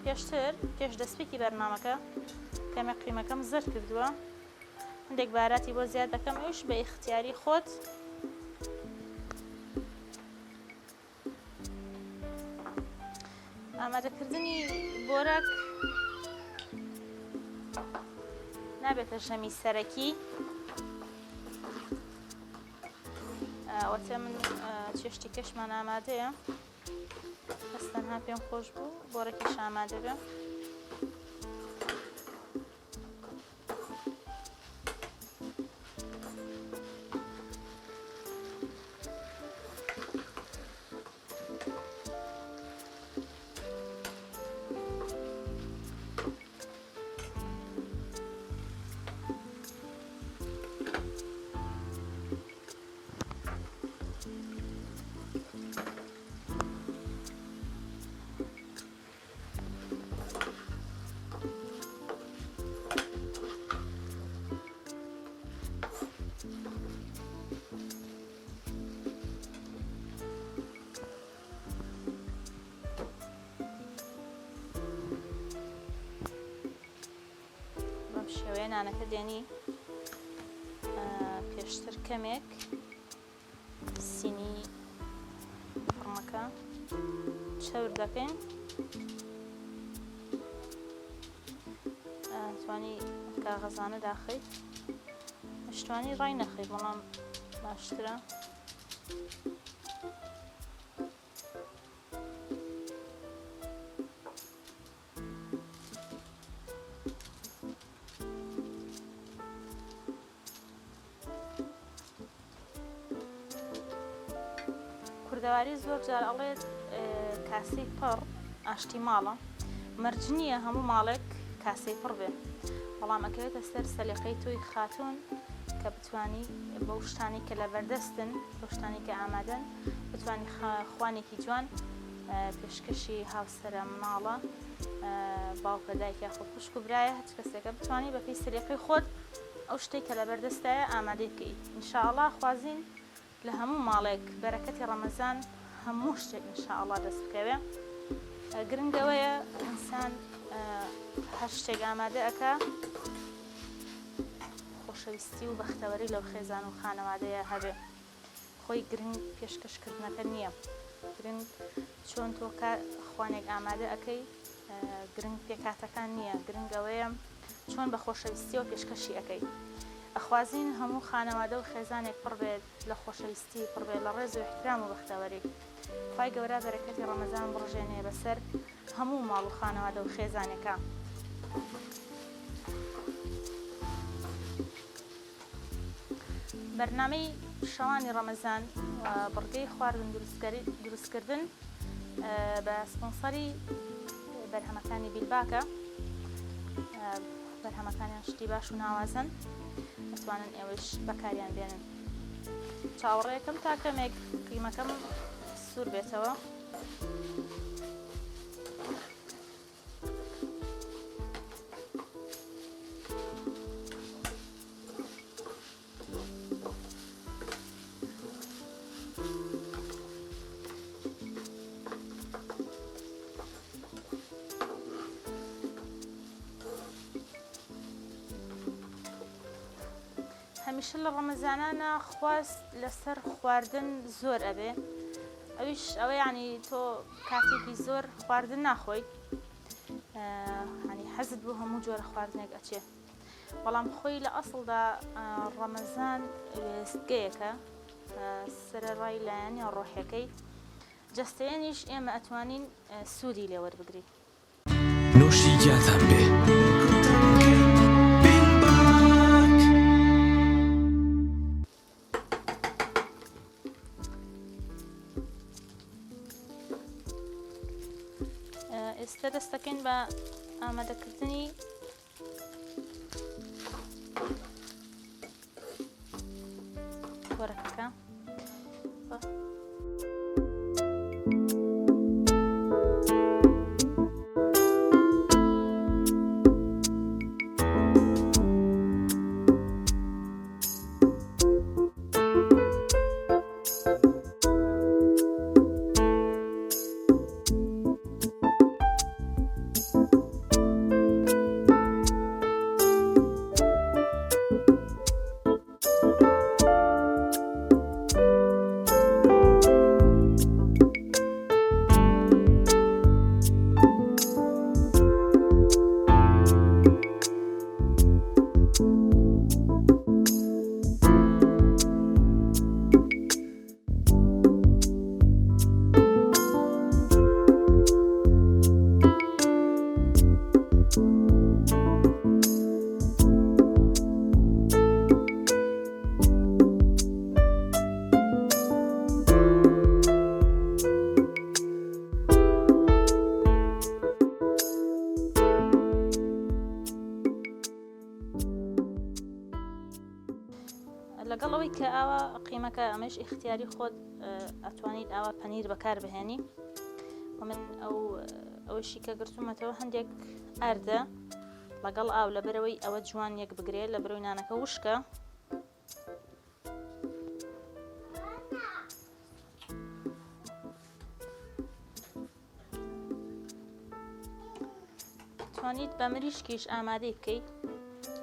پێش دەستپێکی بەرنامەکە کەمێک قیمەکەم زەرد کردووە، هەندێک بەهاراتی بۆ زیاد دەکەم، ئەوش بە ئیختیاری خۆت. ئامادەکردنی بۆرەک نابێتە ژەمی سەرەکی، وەتە من چێشتی کەشمان ئامادەیە، بەس تەنها پێم خۆش بوو بۆرەکیش ئامادە بێ. شەوەیە نانەکە دێنی پێشتر کەمێک سینی فڕمەکە چەور دەکەین، توانی کاغەزانە داخەیت، شتوانی ڕای نەخەی، بەڵام باشترە. کوردەواری زۆر جار ئەڵێت کاسەی پڕ ئاشتی ماڵە، مەرج نییە هەموو ماڵێک کاسەی پڕ بێ، بەڵام ئەکەوێتە سەر سەلیقەی تۆی خاتون کە بتوانی بەو شتانی کە لە بەردەستن، بەو شتانی کە ئامادەن، بتوانی خوانێکی جوان پێشکەشی هاوسەرە مناڵە، باوکە دایک یاخۆ خوشک و برایە، هەچ کەسێکە بتوانی بەپێی سەلیقەی خۆت ئەو شتێک کە لە بەردەستایە ئامادەی بکەیت. ئینشاءڵڵا خوازین لە هەموو ماڵێک بەرەکەتی ڕەمەزان هەموو شتێک ئینشاءڵڵا دەست بکەوێ. گرنگەوەیە ئینسان هەر شتێک ئامادە ئەکا، خۆشەویستی و بەختەوەری لەو خێزان و خانەوادەیە هەبێ. خۆی گرنگ پێشکەشکردنەکە نییە، گرنگ چۆن تۆ خوانێک ئامادە ئەەکەی، گرنگ پێکاتەکان نییە، گرنگەوەیە چۆن بە خۆشەویستی و پێشکەشی ئەەکەی. ئەخوازین هەموو خانەوادە و خێزانێک پڕ بێت لە خۆشەویستی پڕ بێت لە ڕێز و احترام و بەختەوەری خی گەورە بەرەکەتی ڕەمەزان بڕژێنێ بەسەر هەموو ماڵ و خانەوادە و خێزانێکە. بەرنامەی شەوانی ڕەمەزان بڕگەی خواردن دروستکردن بە سپۆنسەری بەرهەمەکانی بیلباکە بەرهەمەکانیان شتی باش و ناوازن دەتوانن ئێوەش بەکاریان بێنن. چاوەڕێیەکەم تا کەمێک قیمەکەم سوور بێتەوە. هەمیشە لە ڕەمەزانانە خواست لەسەر خواردن زۆر ئەبێ ئەویش ئەوە ینی تۆ کاتێکی زۆر خواردن ناخۆیت ینی حەزت بۆ هەموو جۆرە خواردنێک ئەچێ بەڵام خۆی لە ئەسڵدا ڕەمەزان وێستگەیەکە سەرەڕای لایەنی ڕۆحیەکەی جەستەیەنیش ئێمە ئەتوانین سوودی لێوەربگرین. نوشی گیاتان بێ. ئێستا دەست دەکەین بە ئامادەکردنی گۆرەکەکە. لەگەڵ ئەوەی کە ئاوا قیمەکە ئەمەش ئیختیاری خۆت ئەتوانیت ئاوا پەنیر بەکار بهێنی من ئەوەشی کە گرتومەتەوە هەندێک ئاردە لەگەڵ ئاو لەبەرەوەی ئەوە جوان یەک بگرێت لە بەرەوەی نانەکە وشکە توانیت بە مریشکیش ئامادەی بکەیت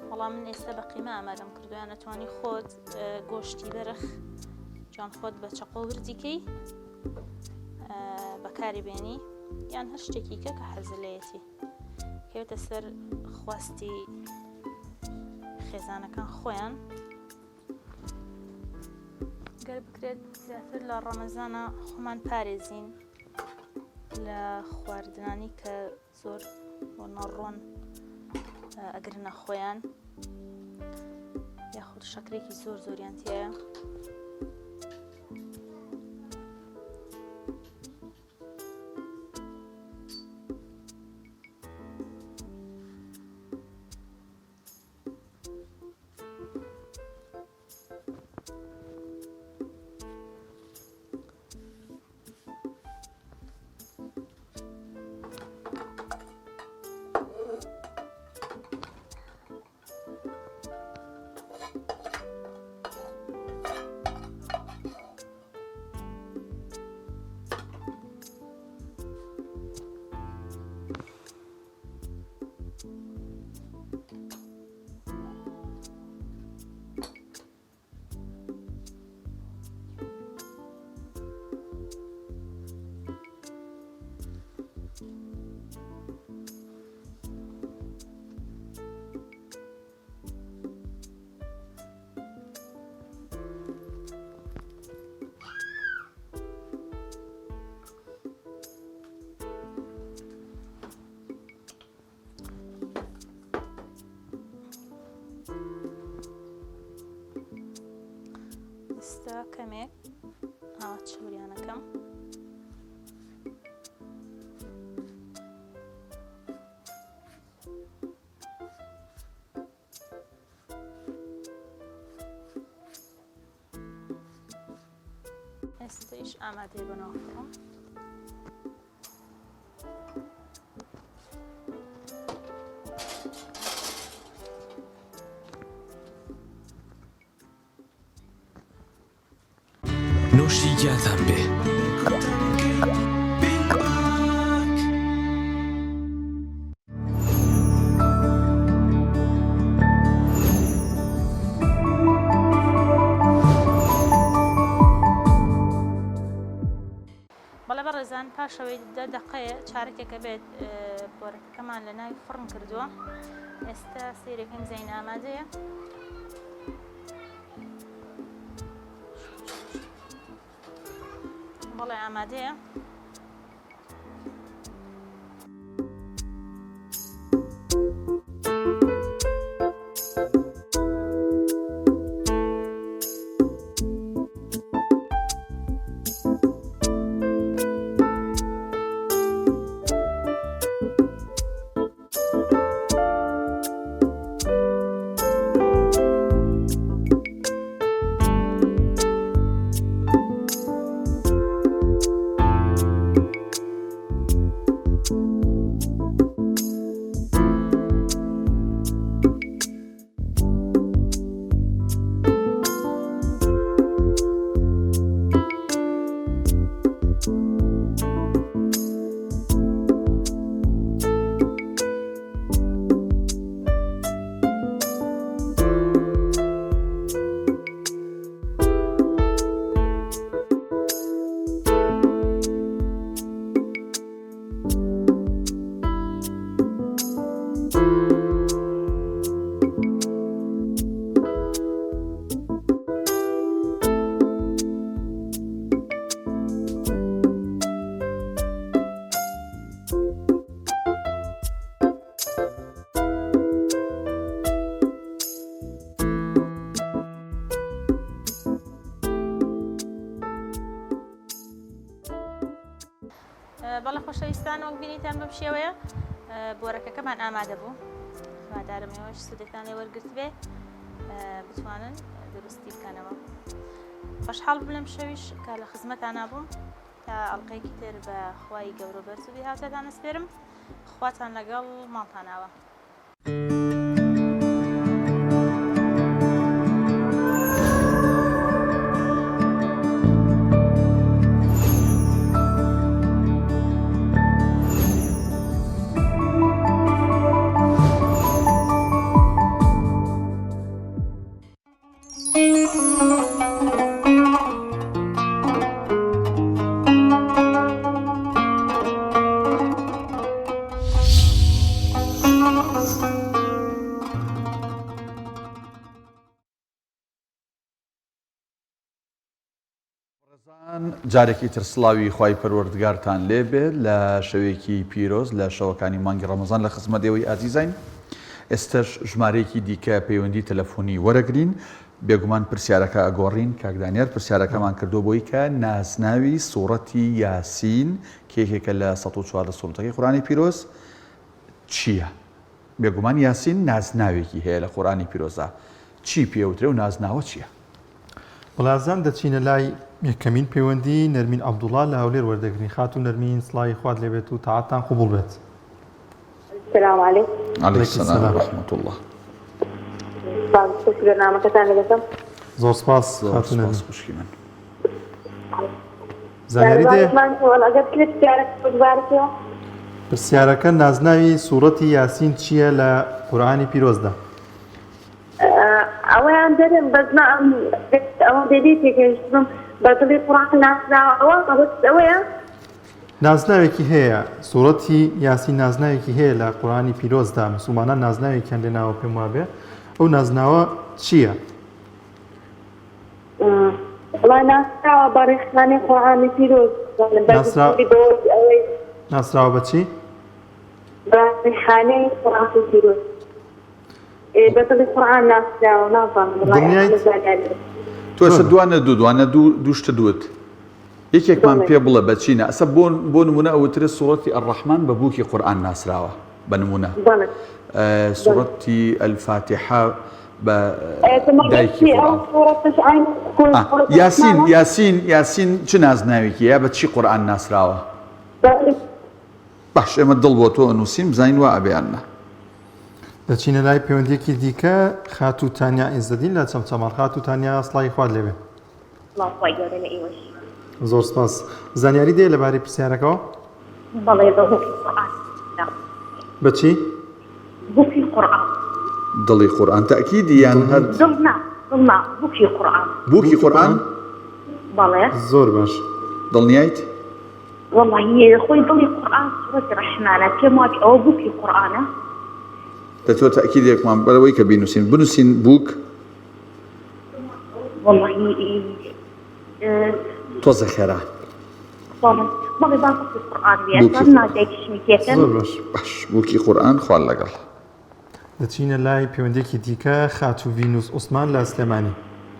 بەڵام من ئێستا بە قیمە ئامادەم کردویان ئەتوانی خۆت گۆشتی بەرخ جوان خۆت بە چەقۆ وردیکەی بەکاری بێنی یان هەر شتێکی کە حەزلەیەتی کەوێتە سەر خواستی خێزانەکان خۆیان گەر بکرێت زیاتر لە ڕەمەزانە خۆمان پارێزین لە خواردنانی کە زۆر بۆ نەڕۆن ئەگرنە خۆیان یاخود شەکرێکی زۆر زۆریان تایە کەمێک ئاوا چوریانەکەم ئێستش ئامادەی بنەوە فڕۆم نوشی گیاتان بێ بەڵێ بەڕێزان پاشەوەی 10 دقەیە چارەکێکە بێت بۆرەکەمان لە ناوی فڕن کردووە ئێستا سیرەکەم زین ئامادەیە بەڵێ ئامادەیە بەڵێ خۆشەویستان وەک بینیتان بەم شێوەیە بۆرەکەکەمان ئامادە بوو هیوادارم ئێوەش سودێتان لێ وەرگرت بێ بتوانن دروستی بکەنەوە خۆشحاڵ بوو لەم شەویش کە لە خزمەتان نابووم تا ئەڵقەیەکی تر بە خوای گەورە بەرزوبی هاتەتان ئەسپێرم خواتان لەگەڵ ماڵتاناوە جارێکی تر سڵاوی خوای پەروەردگارتان لێبێت لە شەوێکی پیرۆز لە شەوەکانی مانگی ڕەمەزان لە خزمەتەوەی ئازیزین ئێستش ژمارەیەکی دیکە پەیوەندی تەلەفۆنی وەرەگرین بێگومان پرسیارەکە ئەگۆڕین کاکدانیار پرسیارەکەمان کردو بۆی کە نازناوی سوورەتی یاسین کێکێکە لە ١04 سوورەتەکەی قورئانی پیرۆز چییە؟ بێگومان یاسین نازناوێکی هەیە لە قورئانی پیرۆزە چی پێوترێ و نازناوە چییە؟ وڵازان دەچینە لای یەکەمین پەیوەندی نەرمین عەبدوڵڵا لە هەولێر وەردەگرین خاتوو نەرمین سڵاوی خوات لێبێت و تاعاتتان قوبوڵ بێت. السلام عليكم. عليكم السلام ورحمة الله. برنامجتان لەگەڵم. زۆر سپاس خاتوو نەرمین. خوشکی من. زانیاری دێ؟ ئەگەر بکرێت پرسیارەکە بگوارەوە. پرسیارەکە نازناوی سوورەتی یاسین چییە لە قورئانی پیرۆزدا؟ ئەوەیان دەرم بەزنا ئەوە دەبێت تێگەیشتم بەدڵی قورئان نازناوە ئەوەیە؟ نازناوێکی هەیە سوورەتی یاسین نازناوێکی هەیە لە قورئانی پیرۆزدا موسڵمانان نازناوێکیان لێناوە پێم وابێ ئەو نازناوە چییە؟ وڵای ناسراوە بە ڕێخخانەی قورئانی پیرۆز ناسراوە بەچی؟ بە ڕێخخانەی قورئانی پیرۆز بەدڵی قورئان ناسراوە نازانم تۆ ئێستا دوانە دووشتە دوت یەکێکمان پێ بڵە بەچینە ئەسە بۆ نمونە ئەوترێت سوڕەتی ئەڕەحمان بە بووکی قورئان ناسراوە بە نمونە سوڕەتی ئەلفاتیحە بە دایکی یاسین چ نازناوێکی یا بە چی قورئان ناسراوە باش ئێمە دڵ بۆ تۆ نووسین بزانین وا ئەبێیاننا دەچینە لای پەیوەندیەکی دیکە خاتو تانیا ئیزدەدین لە چەمچەمەڵ خاتو تانیا سڵای خوارد لێبێ زۆر سپاس زانیاری دێ لەبارەی پرسیارەکەەوە بەڵێ بە بووکی قورئان بەچی بووکی قورئان دڵی قورئان تەکیدی یان هەر دڵنا بووکی قورئان بووکی قورئان بەڵێ زۆر باش دڵنیایت والله خۆی دڵی قورئان سوورەتی ڕەحمانە پێم وایە ئەوە بووکی قورئانە دەتوە تەکیدێکمان بەرەوەی کە بینووسین بنووسین بووک والله تۆزە خێرا بەڵێ با بووکی قورئان بێت ناجایکیشمی تێکەن زۆر باش باش بووکی قورئان خوار لەگەڵ دەچینە لای پەیوەندێکی دیکە خاتو ڤینوس عوسمان لە سلێمانی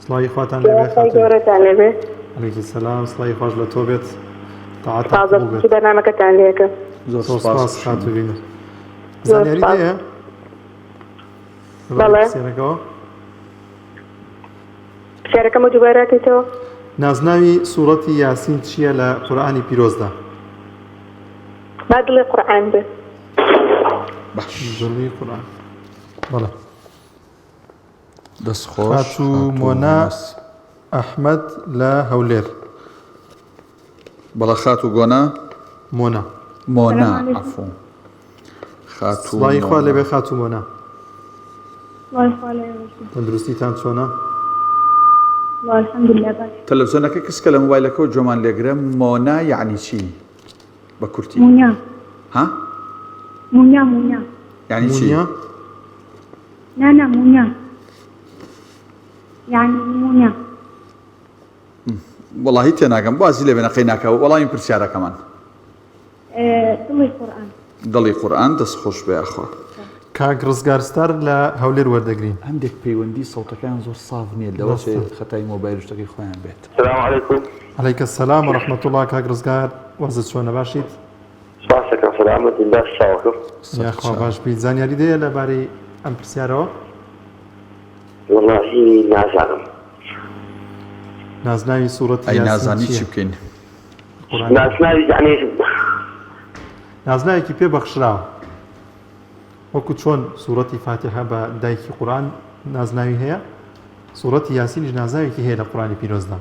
سڵاوی خواتان لێبێ عەلەیکی سەلام سڵاوی خوش لە تۆ بێت تازە بەرنامەکەتان لێکە زۆر سپاس خاتو ڤینوس زانیاری دەیە بەڵێ پرسیارەکەمە دووبارەکەیتەوە نازناوی سوورەتی یاسین چییە لە قورئانی پیرۆزدا با دڵی قورئان بێ دڵی قورئان بەڵێ دەستخۆش خاتو مۆنا ئەحمەد لە هەولێر بەڵە خاتو گۆنا مۆنا عەفو خاتو سڵاوی خوا لێبێ خاتو مۆنا تەندروستیتان چۆنە تەلەڤیزۆنەکە کەسکە لە مۆبایلەکەەوە جۆمان لێگرە مۆنا یعنی چی بە کورتی ها مونیا یعنی چی نه مونیا یعنی مونیا وەڵاهی تێناگەم بازی لێ بێنەقەی ناکەوە وەڵامی پرسیارەکەمان دڵی قورئان دەستخۆش بێ ئەخوا کاک ڕزگارستار لە هەولێر وەردەگرین هەندێک پەیوەندی سەوتەکان زۆر ساف نییە لەوە خەتای مۆبایل شتەکەی خۆیان بێت السلام علیکم عەلەیکە سەلام و ڕەحمەتوڵڵا کاک ڕزگار وەزت چۆنە باشیت سپاسەکەم سەلامەتین باش چاوەکەم یاخوا باش بیت زانیاری دەیە لەبارەی ئەم پرسیارەوە وەڵاهی نازانم نازناوی سوورەتی یاسین نازانی چی بکەین نازناوی یعنی نازناوێکی پێ بەخشراوە وەکو چۆن سوورەتی فاتحە بە دایکی قورئان نازناوی هەیە سوورەتی یاسینیش نازناوێکی هەیە لە قورئانی پیرۆزدا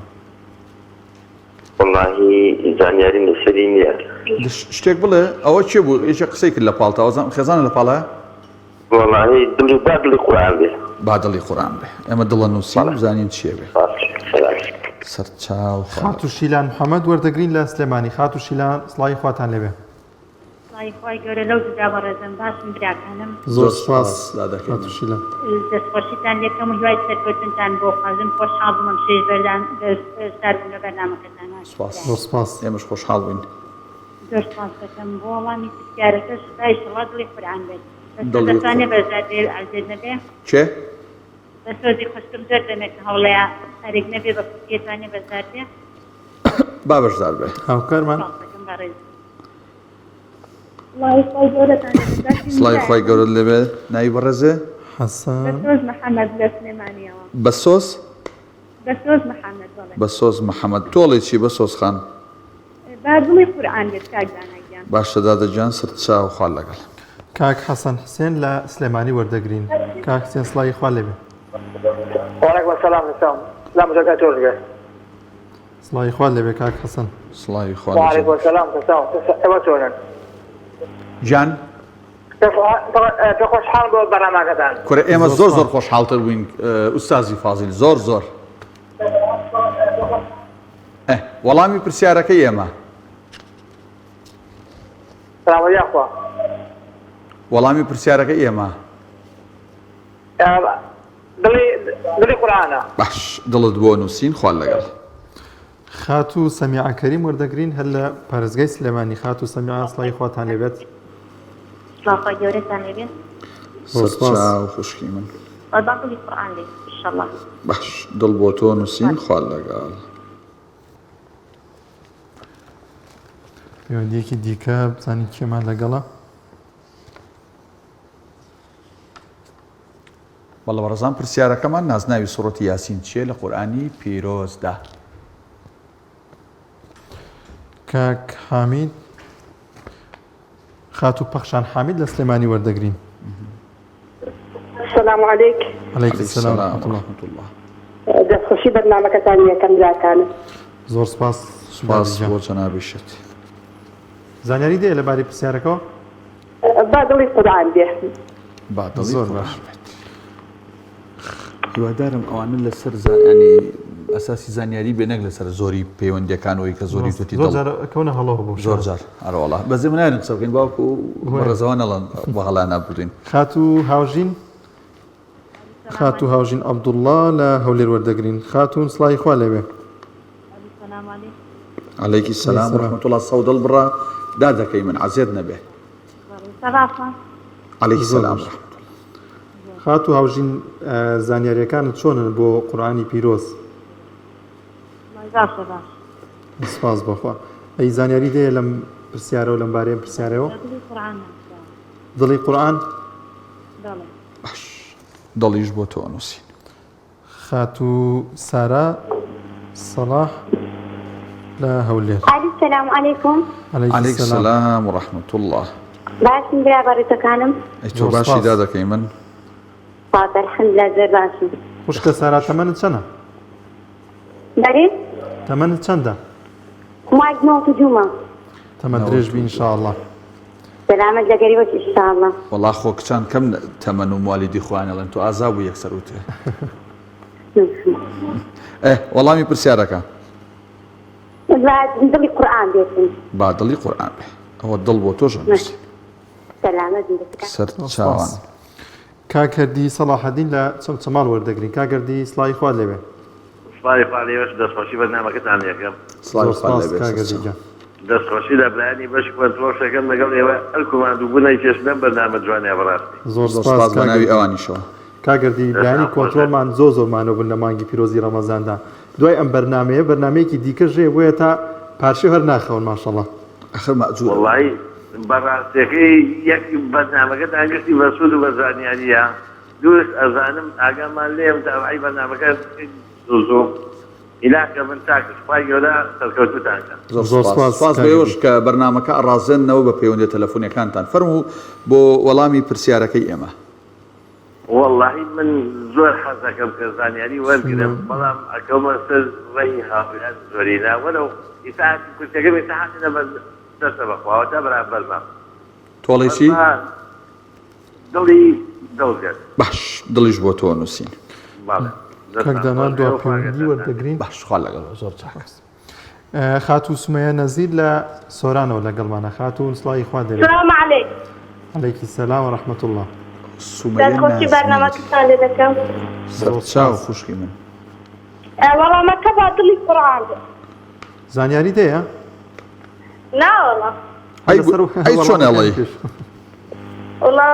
وەڵاهی زانیاری لەسەری نییە شتێک بڵێ ئەوە چێ بوو هیچ قسەی کرد لە پاڵتەوە خێزانە لە پاڵە وەڵاهی با دڵی قورئان بێ با دڵی قورئان بێ ئێمە دڵە نووسین بزانین چیە بێ سەرچاو خاتو شیلان محەممەد وەردەگرین لە سلێمانی خاتو شیلان سڵاوی خواتان لێبێ خی گەورە لەو جودا بەڕێزم باشم براکانم زۆر سپاس خاتو شیلان دەستخۆشیتان یەکەم و هیوای سەرکەوتنتان بۆ خەزم خۆشحاڵ بووم شێژ بەردان سەربوون لە بەرنامەکەتان زۆر سپاس ئێمەش خۆشحاڵ بووین زۆر سپاس دەکەم بۆ وەڵامی پرسیارەکەش ئینشەڵا دڵی قورئان بێت دەستانێ بەزار ئەزێت نەبێ چێ بەسۆزی خوشکم زۆر دەمێت هەوڵەیە هەرێک نەبێ بە پرسیێتوانێ بەزار بێ با بەشدار بێ هاوکارمان سڵای خۆی گەورە لەبێ ناوی بەڕێزێ حەسەن بەسۆز محەممەد بەسۆز محەممەد تۆڵی چی بەسۆز خان دڵی قورئان بێت کاکدانەگیان باشە دادەجان سەر چاو خوا لەگەڵ کاک حەسەن حسێن لە سلێمانی وەردەگرین کاک حسێن سڵاوی خوا لێبێ وعلیکم السلام سلام جاکات تۆرگە سڵاوی خوا لێبێ کاک حەسەن سڵاوی خوا وعلیکم السلام ئەوە چۆنن جان پێ خۆشحاڵ بۆ بەرنامەکەتان کورە ئێمە زۆر خۆشحاڵتر بووین ئوستازی فازیل زۆر وەڵامی پرسیارەکەی ئێمە سلامەیاخوا وەڵامی پرسیارەکەی ئێمە دڵی قورئانە باش دڵت بۆ نووسین خوال لەگەڵ خاتو سەمیعە کەریم وەردەگرین هەر لە پارێزگای سلێمانی خاتو سەمیعە سڵاوی خواتان لێبێت سڵاوی گەورەتان لێبێت سەرچاو خوشکی من با دڵی قورئان بێت إن شاء الله. باش دڵ بۆ تۆ نووسین خوا لەگەڵ. پەیوەندیەکی دیکە بزانین کێمان لەگەڵە. بەڵێ بەڕێزان پرسیارەکەمان نازناوی سوڕەتی یاسین چییە لە قورئانی پیرۆزدا؟ کاک حامید خات و پەخشان حامید لە سلێمانی وەردەگرین. السلام عليك. عليك السلام ورحمة الله. دەستخۆشی بەرنامەکەتان یەکەم جاکانم. زۆر سپاس. سپاس بۆ جەنابیشت. زانیاری دێ لەبارەی پرسیارەکەەوە؟ با دڵی قورئان بێ. با دڵی زۆر قورئان باش. هیوادارم ئەوانە لەسەر ینی ئەساسی زانیاری بێ نەک لەسەر زۆری پەیوەندیەکانەوەی کە زۆری توتی کەونە هەڵەوە بۆ زۆر جار هەروەڵا بەزێ من نایرن قسە بکەین باوکو بەڕێزەوە نەڵەن بە هەڵا نابودین. خات و هاوژین عەبدوڵڵا لە هەولێر وەردەگرین. خاتون سڵای خوا لێبێ. عەلەیکی سەلام ورحمەتوڵڵا سەودڵ بڕا دادەکەی من عەزیێت نەبێ. عەلەیکی سەلام. خات و هاوژین زانیاریەکانت چۆنن بۆ قورئانی پیرۆز؟ سپاس بەخوا. ئەی زانیاری دەیە لەم پرسیارەوە لەم بارەیەم پرسیارەوە؟ دڵی قورئان؟ باش دڵیش بۆ تۆ نووسین. خات و سارا سەڵاح لە هەولێر. السلام عليكم. عەلەیک سەلام ورحمەتوڵڵا. باشم برا باڕێتەکانم. تۆ باشی دادەکەی من؟ باش الحەمدوللا زۆر باشم. خوشکە سارا تەمەنت چەندە؟ بەری؟ تەمەنت چەندە؟ مای 92 تەمەن درێژ بی ئینشاءڵڵا. سلامت لەگەری وەک ئینشاءڵڵا. وەڵا خۆ کچان کەم تەمەن و موالیدی خوانەڵێن تۆ ئازا بوو یەکسەر وتێ. وەڵامی پرسیارەکە. دڵی قورئان بێتن. با دڵی قورئان بێ. ئەوە دڵ بۆ تۆش نووسی. سلامت سەر چاوان. کاکەردی سەڵاحەدین لە چەمچەماڵ وەردەگرین. کاکەردی سڵای خوا لێبێ. سڵای خوا لێوەش دەستخۆشی بەرنامەکەتان یەکەم. سڵای خوا لێبێ کاکەردی جان. دەستخۆشی لە برایانی بەشی کۆنتڕۆڵەکەم لەگەڵ ئێوە ئەلکوماندووبوونەی کێشنەم بەرنامە جوانێ بەڕاستی. زۆر سپاس بە ناوی ئەوانیشەوە. کاگەردی لایانی کۆنتڕۆڵمان زۆرمانەوە بوون لە مانگی پیرۆزی ڕەمەزاندا. دوای ئەم بەرنامەیە بەرنمەیەکی دیکەش بۆیە تا پارچەی هەر ناخەون ماشەڵڵا. ئەخر مەجوور. وەڵی بەڕاستیەکەی یەک بەرنامەکەتان گشتی بەسوود و بە زانیاریە. دوست ئەزانم ئاگامان لێم تاوای بەرنامەکە زۆ ئیلاکە من تاکە سوپای گەورە سەرکەوتوتان کە. زۆر سپاس بەێوەش کە بەرنامەکە ئەڕازێننەوە بە پەیوەندی تەلەفۆنیەکانتان. فەرموو بۆ وەڵامی پرسیارەکەی ئێمە. والله من زۆر حەز دەکەم کە زانیاری وەرگرم بەڵام ئەکەمە سەر ڕێی هاوڵات زۆرینە وەرەو ئیساعەتی کورسەکەم ئیساعەتی دەستە بەخواوە تا بەرامبەر مام. تۆڵی چی؟ دڵی دڵگەت. باش دڵیش بۆ تۆ نووسین. باڵێ. کاکدانان دوا پەیوەندی وەردەگرین. باش خوا لەگەڵ زۆر چاکەس. خاتو سومەیە نەزیر لە سۆرانەوە لەگەڵمانە. خاتوون سڵای خوا دەبێت. سلام عليك. عەلەیکی سەلام وەرەحمەتوڵڵا. دەستخۆشی بەرنامەکەتان لێ دەکەم. سەر چاو خوشکی من. وەڵامەکە با دڵی قورئان بێ. زانیاری دەیە؟ نا وەڵا. ئەی چۆن ئەڵێی؟ وەڵا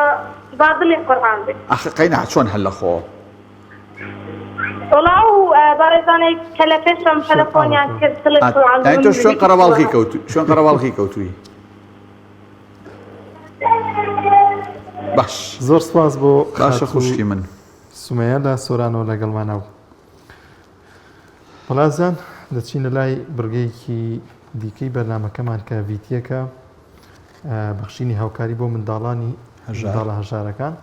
با دڵی قورئان بێ. ئەخ قەینا چۆن هەل لەخۆ؟ وەڵا و بەڕێزانێک کە لە پێشم تەلەفۆنیان کرد دڵی قورئان بێ. تۆ شوێن قەرەباڵغی کەوتووی شوێن قەرەباڵغی کەوتووی. باش زۆر سپاس بۆ باشە خوشکی من. سومەیە لە سۆرانەوە لەگەڵمانە بوو. بەڵازان دەچینە لای بڕگەیەکی دیکەی بەرنامەکەمان کە ڤیتیەکە بەخشینی هاوکاری بۆ منداڵانی منداڵە هەژارەکان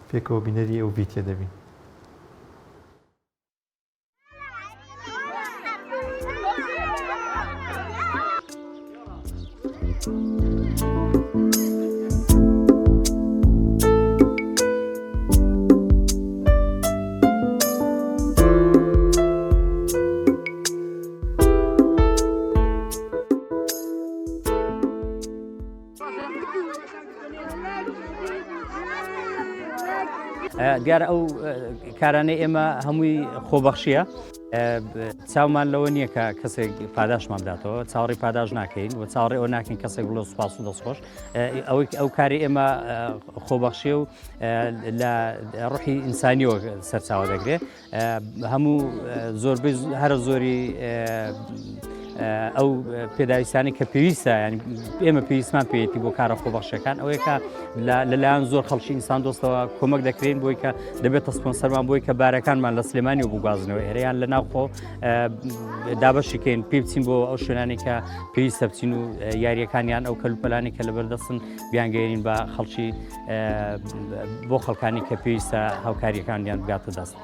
پێکەوە بینەری ئەو ڤیتیە دەبین. دیارە ئەو کارانەی ئێمە هەمووی خۆبەخشیە چاومان لەوە نییە کە کەسێک پاداشمان بداتەوە چاوەڕی پاداش ناکەین و چاوەڕێ ئەو ناکەین کەسێک بڵۆ سوپاس و دەستخۆش ئەو کاری ئێمە خۆبەخشیە و لە ڕوحی ئینسانیەوە سەرچاوە دەگرێت هەموو زۆربەی هەرە زۆری ئەو پێداویستانی کە پێویستە ینی ئێمە پێویستمان پێێتی بۆ کارە خۆبەخشەکان ئەوەیە کە لەلایەن زۆر خەڵکی ئینسان دۆستەوە کۆمەک دەکرێن بۆی کە دەبێتە سپۆنسەرمان بۆی کە بارەکانمان لە سلێمانی و بگوازنەوە ئێرەیان لە ناوخۆ دابەشیکەین پێ بچین بۆ ئەو شوێنانی کە پێویستە بچین و یاریەکانیان ئەو کەلوپەلانی کە لەبەردەستن بیانگەێنین بە خەڵکی بۆ خەڵکانی کە پێویستە هاوکاریەکانیان بگاتە دەست.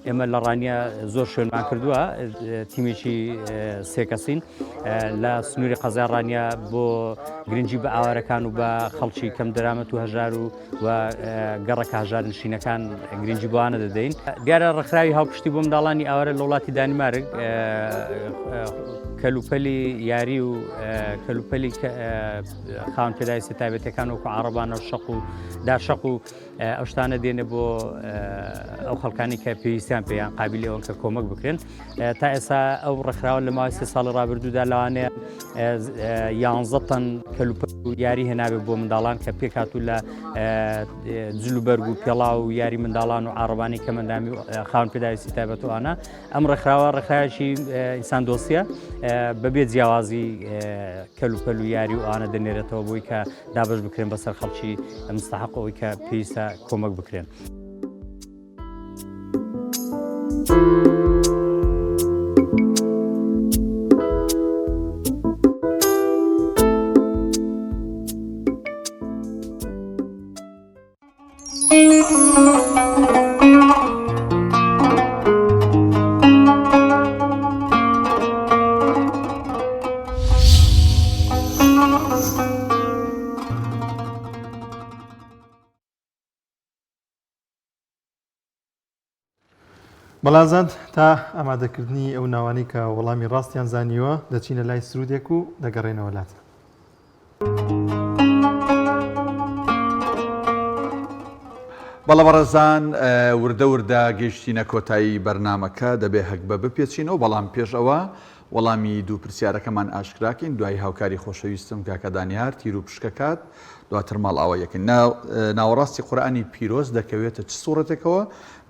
ئێمە لە ڕانیە زۆر شوێنمان کردووە تیمێکی سێکەسین لە سنووری قەزای ڕانیە بۆ گرنگی بە ئاوارەکان و بە خەڵکی کەم دەرامەت و هەژار و گەڕێکە هەژار نشینەکان گرنگی بۆوانە دەدەین. دیارە ڕێکخراوی هاوپشتی بۆ منداڵانی ئاوارە لە وڵاتی دانیمارک کەلوپەلی یاری و کەلوپەلی خاوەن پێداویستی تایبەتەکان وەکو عەرەبان و شەق و داشەق و ئەو شتانە دێنێ بۆ ئەو خەڵکانی کە پێویستیان پێیان قابلی ئەوەن کە کۆمەک بکرێن. تا ئێستا ئەو ڕێکخراوە لە ماوەی 3 ساڵی ڕابردوودا لەوانەیە 11 تەن کەلوپەل و یاری هێنابێت بۆ منداڵان کە پێکهاتوو لە جلوبەرگ و پێڵا و یاری منداڵان و عەرەبانی کەمەندامی و خاوەن پێداویستی تایبەتەوانە. ئەم ڕێکخراوە ڕێکخراوێکی ئینسان دۆستیە بەبێ جیاوازی کەلوپەل و یاری و ئەوانە دەنێرێتەوە بۆی کە دابەش بکرێن بەسەر خەڵکی مستحق ئەوەی کە پێویستە کۆمەک بکرێن. بەڵازاند تا ئامادەکردنی ئەو ناوانی کە وەڵامی ڕاستیان زانیوە دەچینە لای سرودێک و دەگەڕێنەوە لات. بەڵە بەڕێزان وردە وردە گەیشتینە کۆتایی بەرنامەکە دەبێ هەک بە بپێچینەوە بەڵام پێش ئەوە وەڵامی دوو پرسیارەکەمان ئاشکراکەین دوای هاوکاری خۆشەویستم کاکە دانیار تیر و پشکەکات دواتر ماڵ ئاوەیەکەن ناوەڕاستی قورئانی پیرۆز دەکەوێتە چ سوورەتێکەوە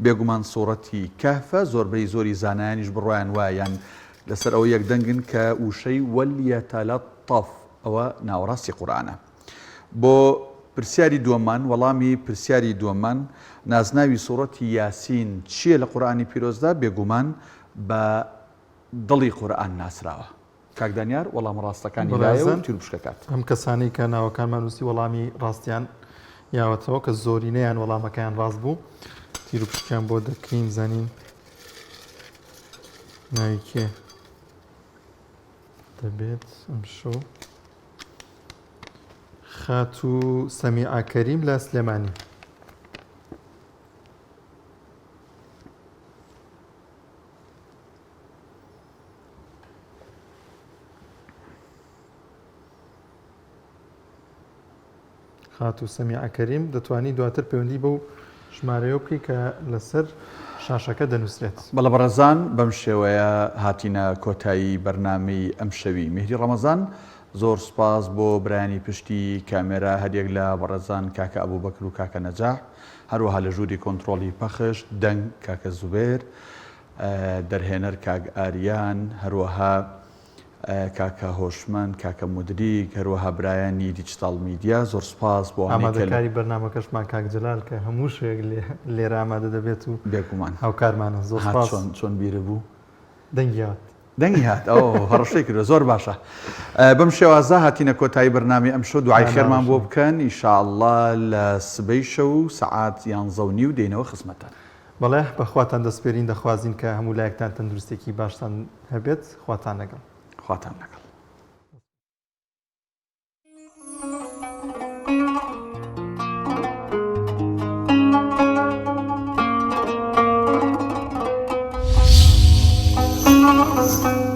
بێگومان سوورەتی کەهفە زۆربەی زۆری زانایانیش بڕۆیان وایان لەسەر ئەو یەکدەنگن کە وشەی وەلیەتەلەطەف ئەوە ناوەڕاستی قورئانە. بۆ پرسیاری دووەمان وەڵامی پرسیاری دووەمان نازناوی سوورەتی یاسین چییە لە قورئانی پیرۆزدا بێگومان بە دڵی قورئان ناسراوە. کاک دانیار وەڵام ڕاستەکانی لایە و تیر و پشکەکات. ئەم کەسانی کە ناوەکانمان نووسی وەڵامی ڕاستیان یاوەتەوە کە زۆرینەیان وەڵامەکەیان ڕاست بوو تیر و پشکیان بۆ دەکرین زانین ناوی کێ دەبێت ئەم شەو خاتو سەمیعە کەریم لە سلێمانی. خاتو سەمیعە کەریم دەتوانی دواتر پەیوەندی بەو ژمارەیە بکەی کە لەسەر شاشەکە دەنووسرێت. بەڵە بەڕێزان بەم شێوەیە هاتینە کۆتایی بەرنامەی ئەم شەوی میهری ڕەمەزان. زۆر سپاس بۆ برانی پشتی کامێرا هەریەک لە بەڕێزان کاکە ئەبوبەکر و کاکە نەجاح هەروەها لە ژووری کۆنتڕۆلی پەخش دەنگ کاکە زوبێر دەرهێنەر کاک ئاریان هەروەها کاکە هۆشمەند کاکە مودریک هەروەها برایانی دیجیتال میدیا زۆر سپاس بۆ ئامادەکاری بەرنامەکەشمان کاک جەلال کە هەموو شوێک لێرە ئامادە دەبێت و بێگومان هاوکارمانە زۆر سپاس. چۆن بیرە بوو دەنگی هات هەڕەشەی کردو زۆر باشە. بەم شێوازە هاتینە کۆتایی بەرنامی ئەم شەو دوعای خێرمان بۆ بکەن ئینشاءالله لە سبەی شەو سەعات 11:30 دێنەوە خزمەتتان. بەڵێ بەخواتان دەسپێرین دەخوازین کە هەموو لایەکتان تەندروستێکی باشتان هەبێت خواتان لەگەڵ. Thank you.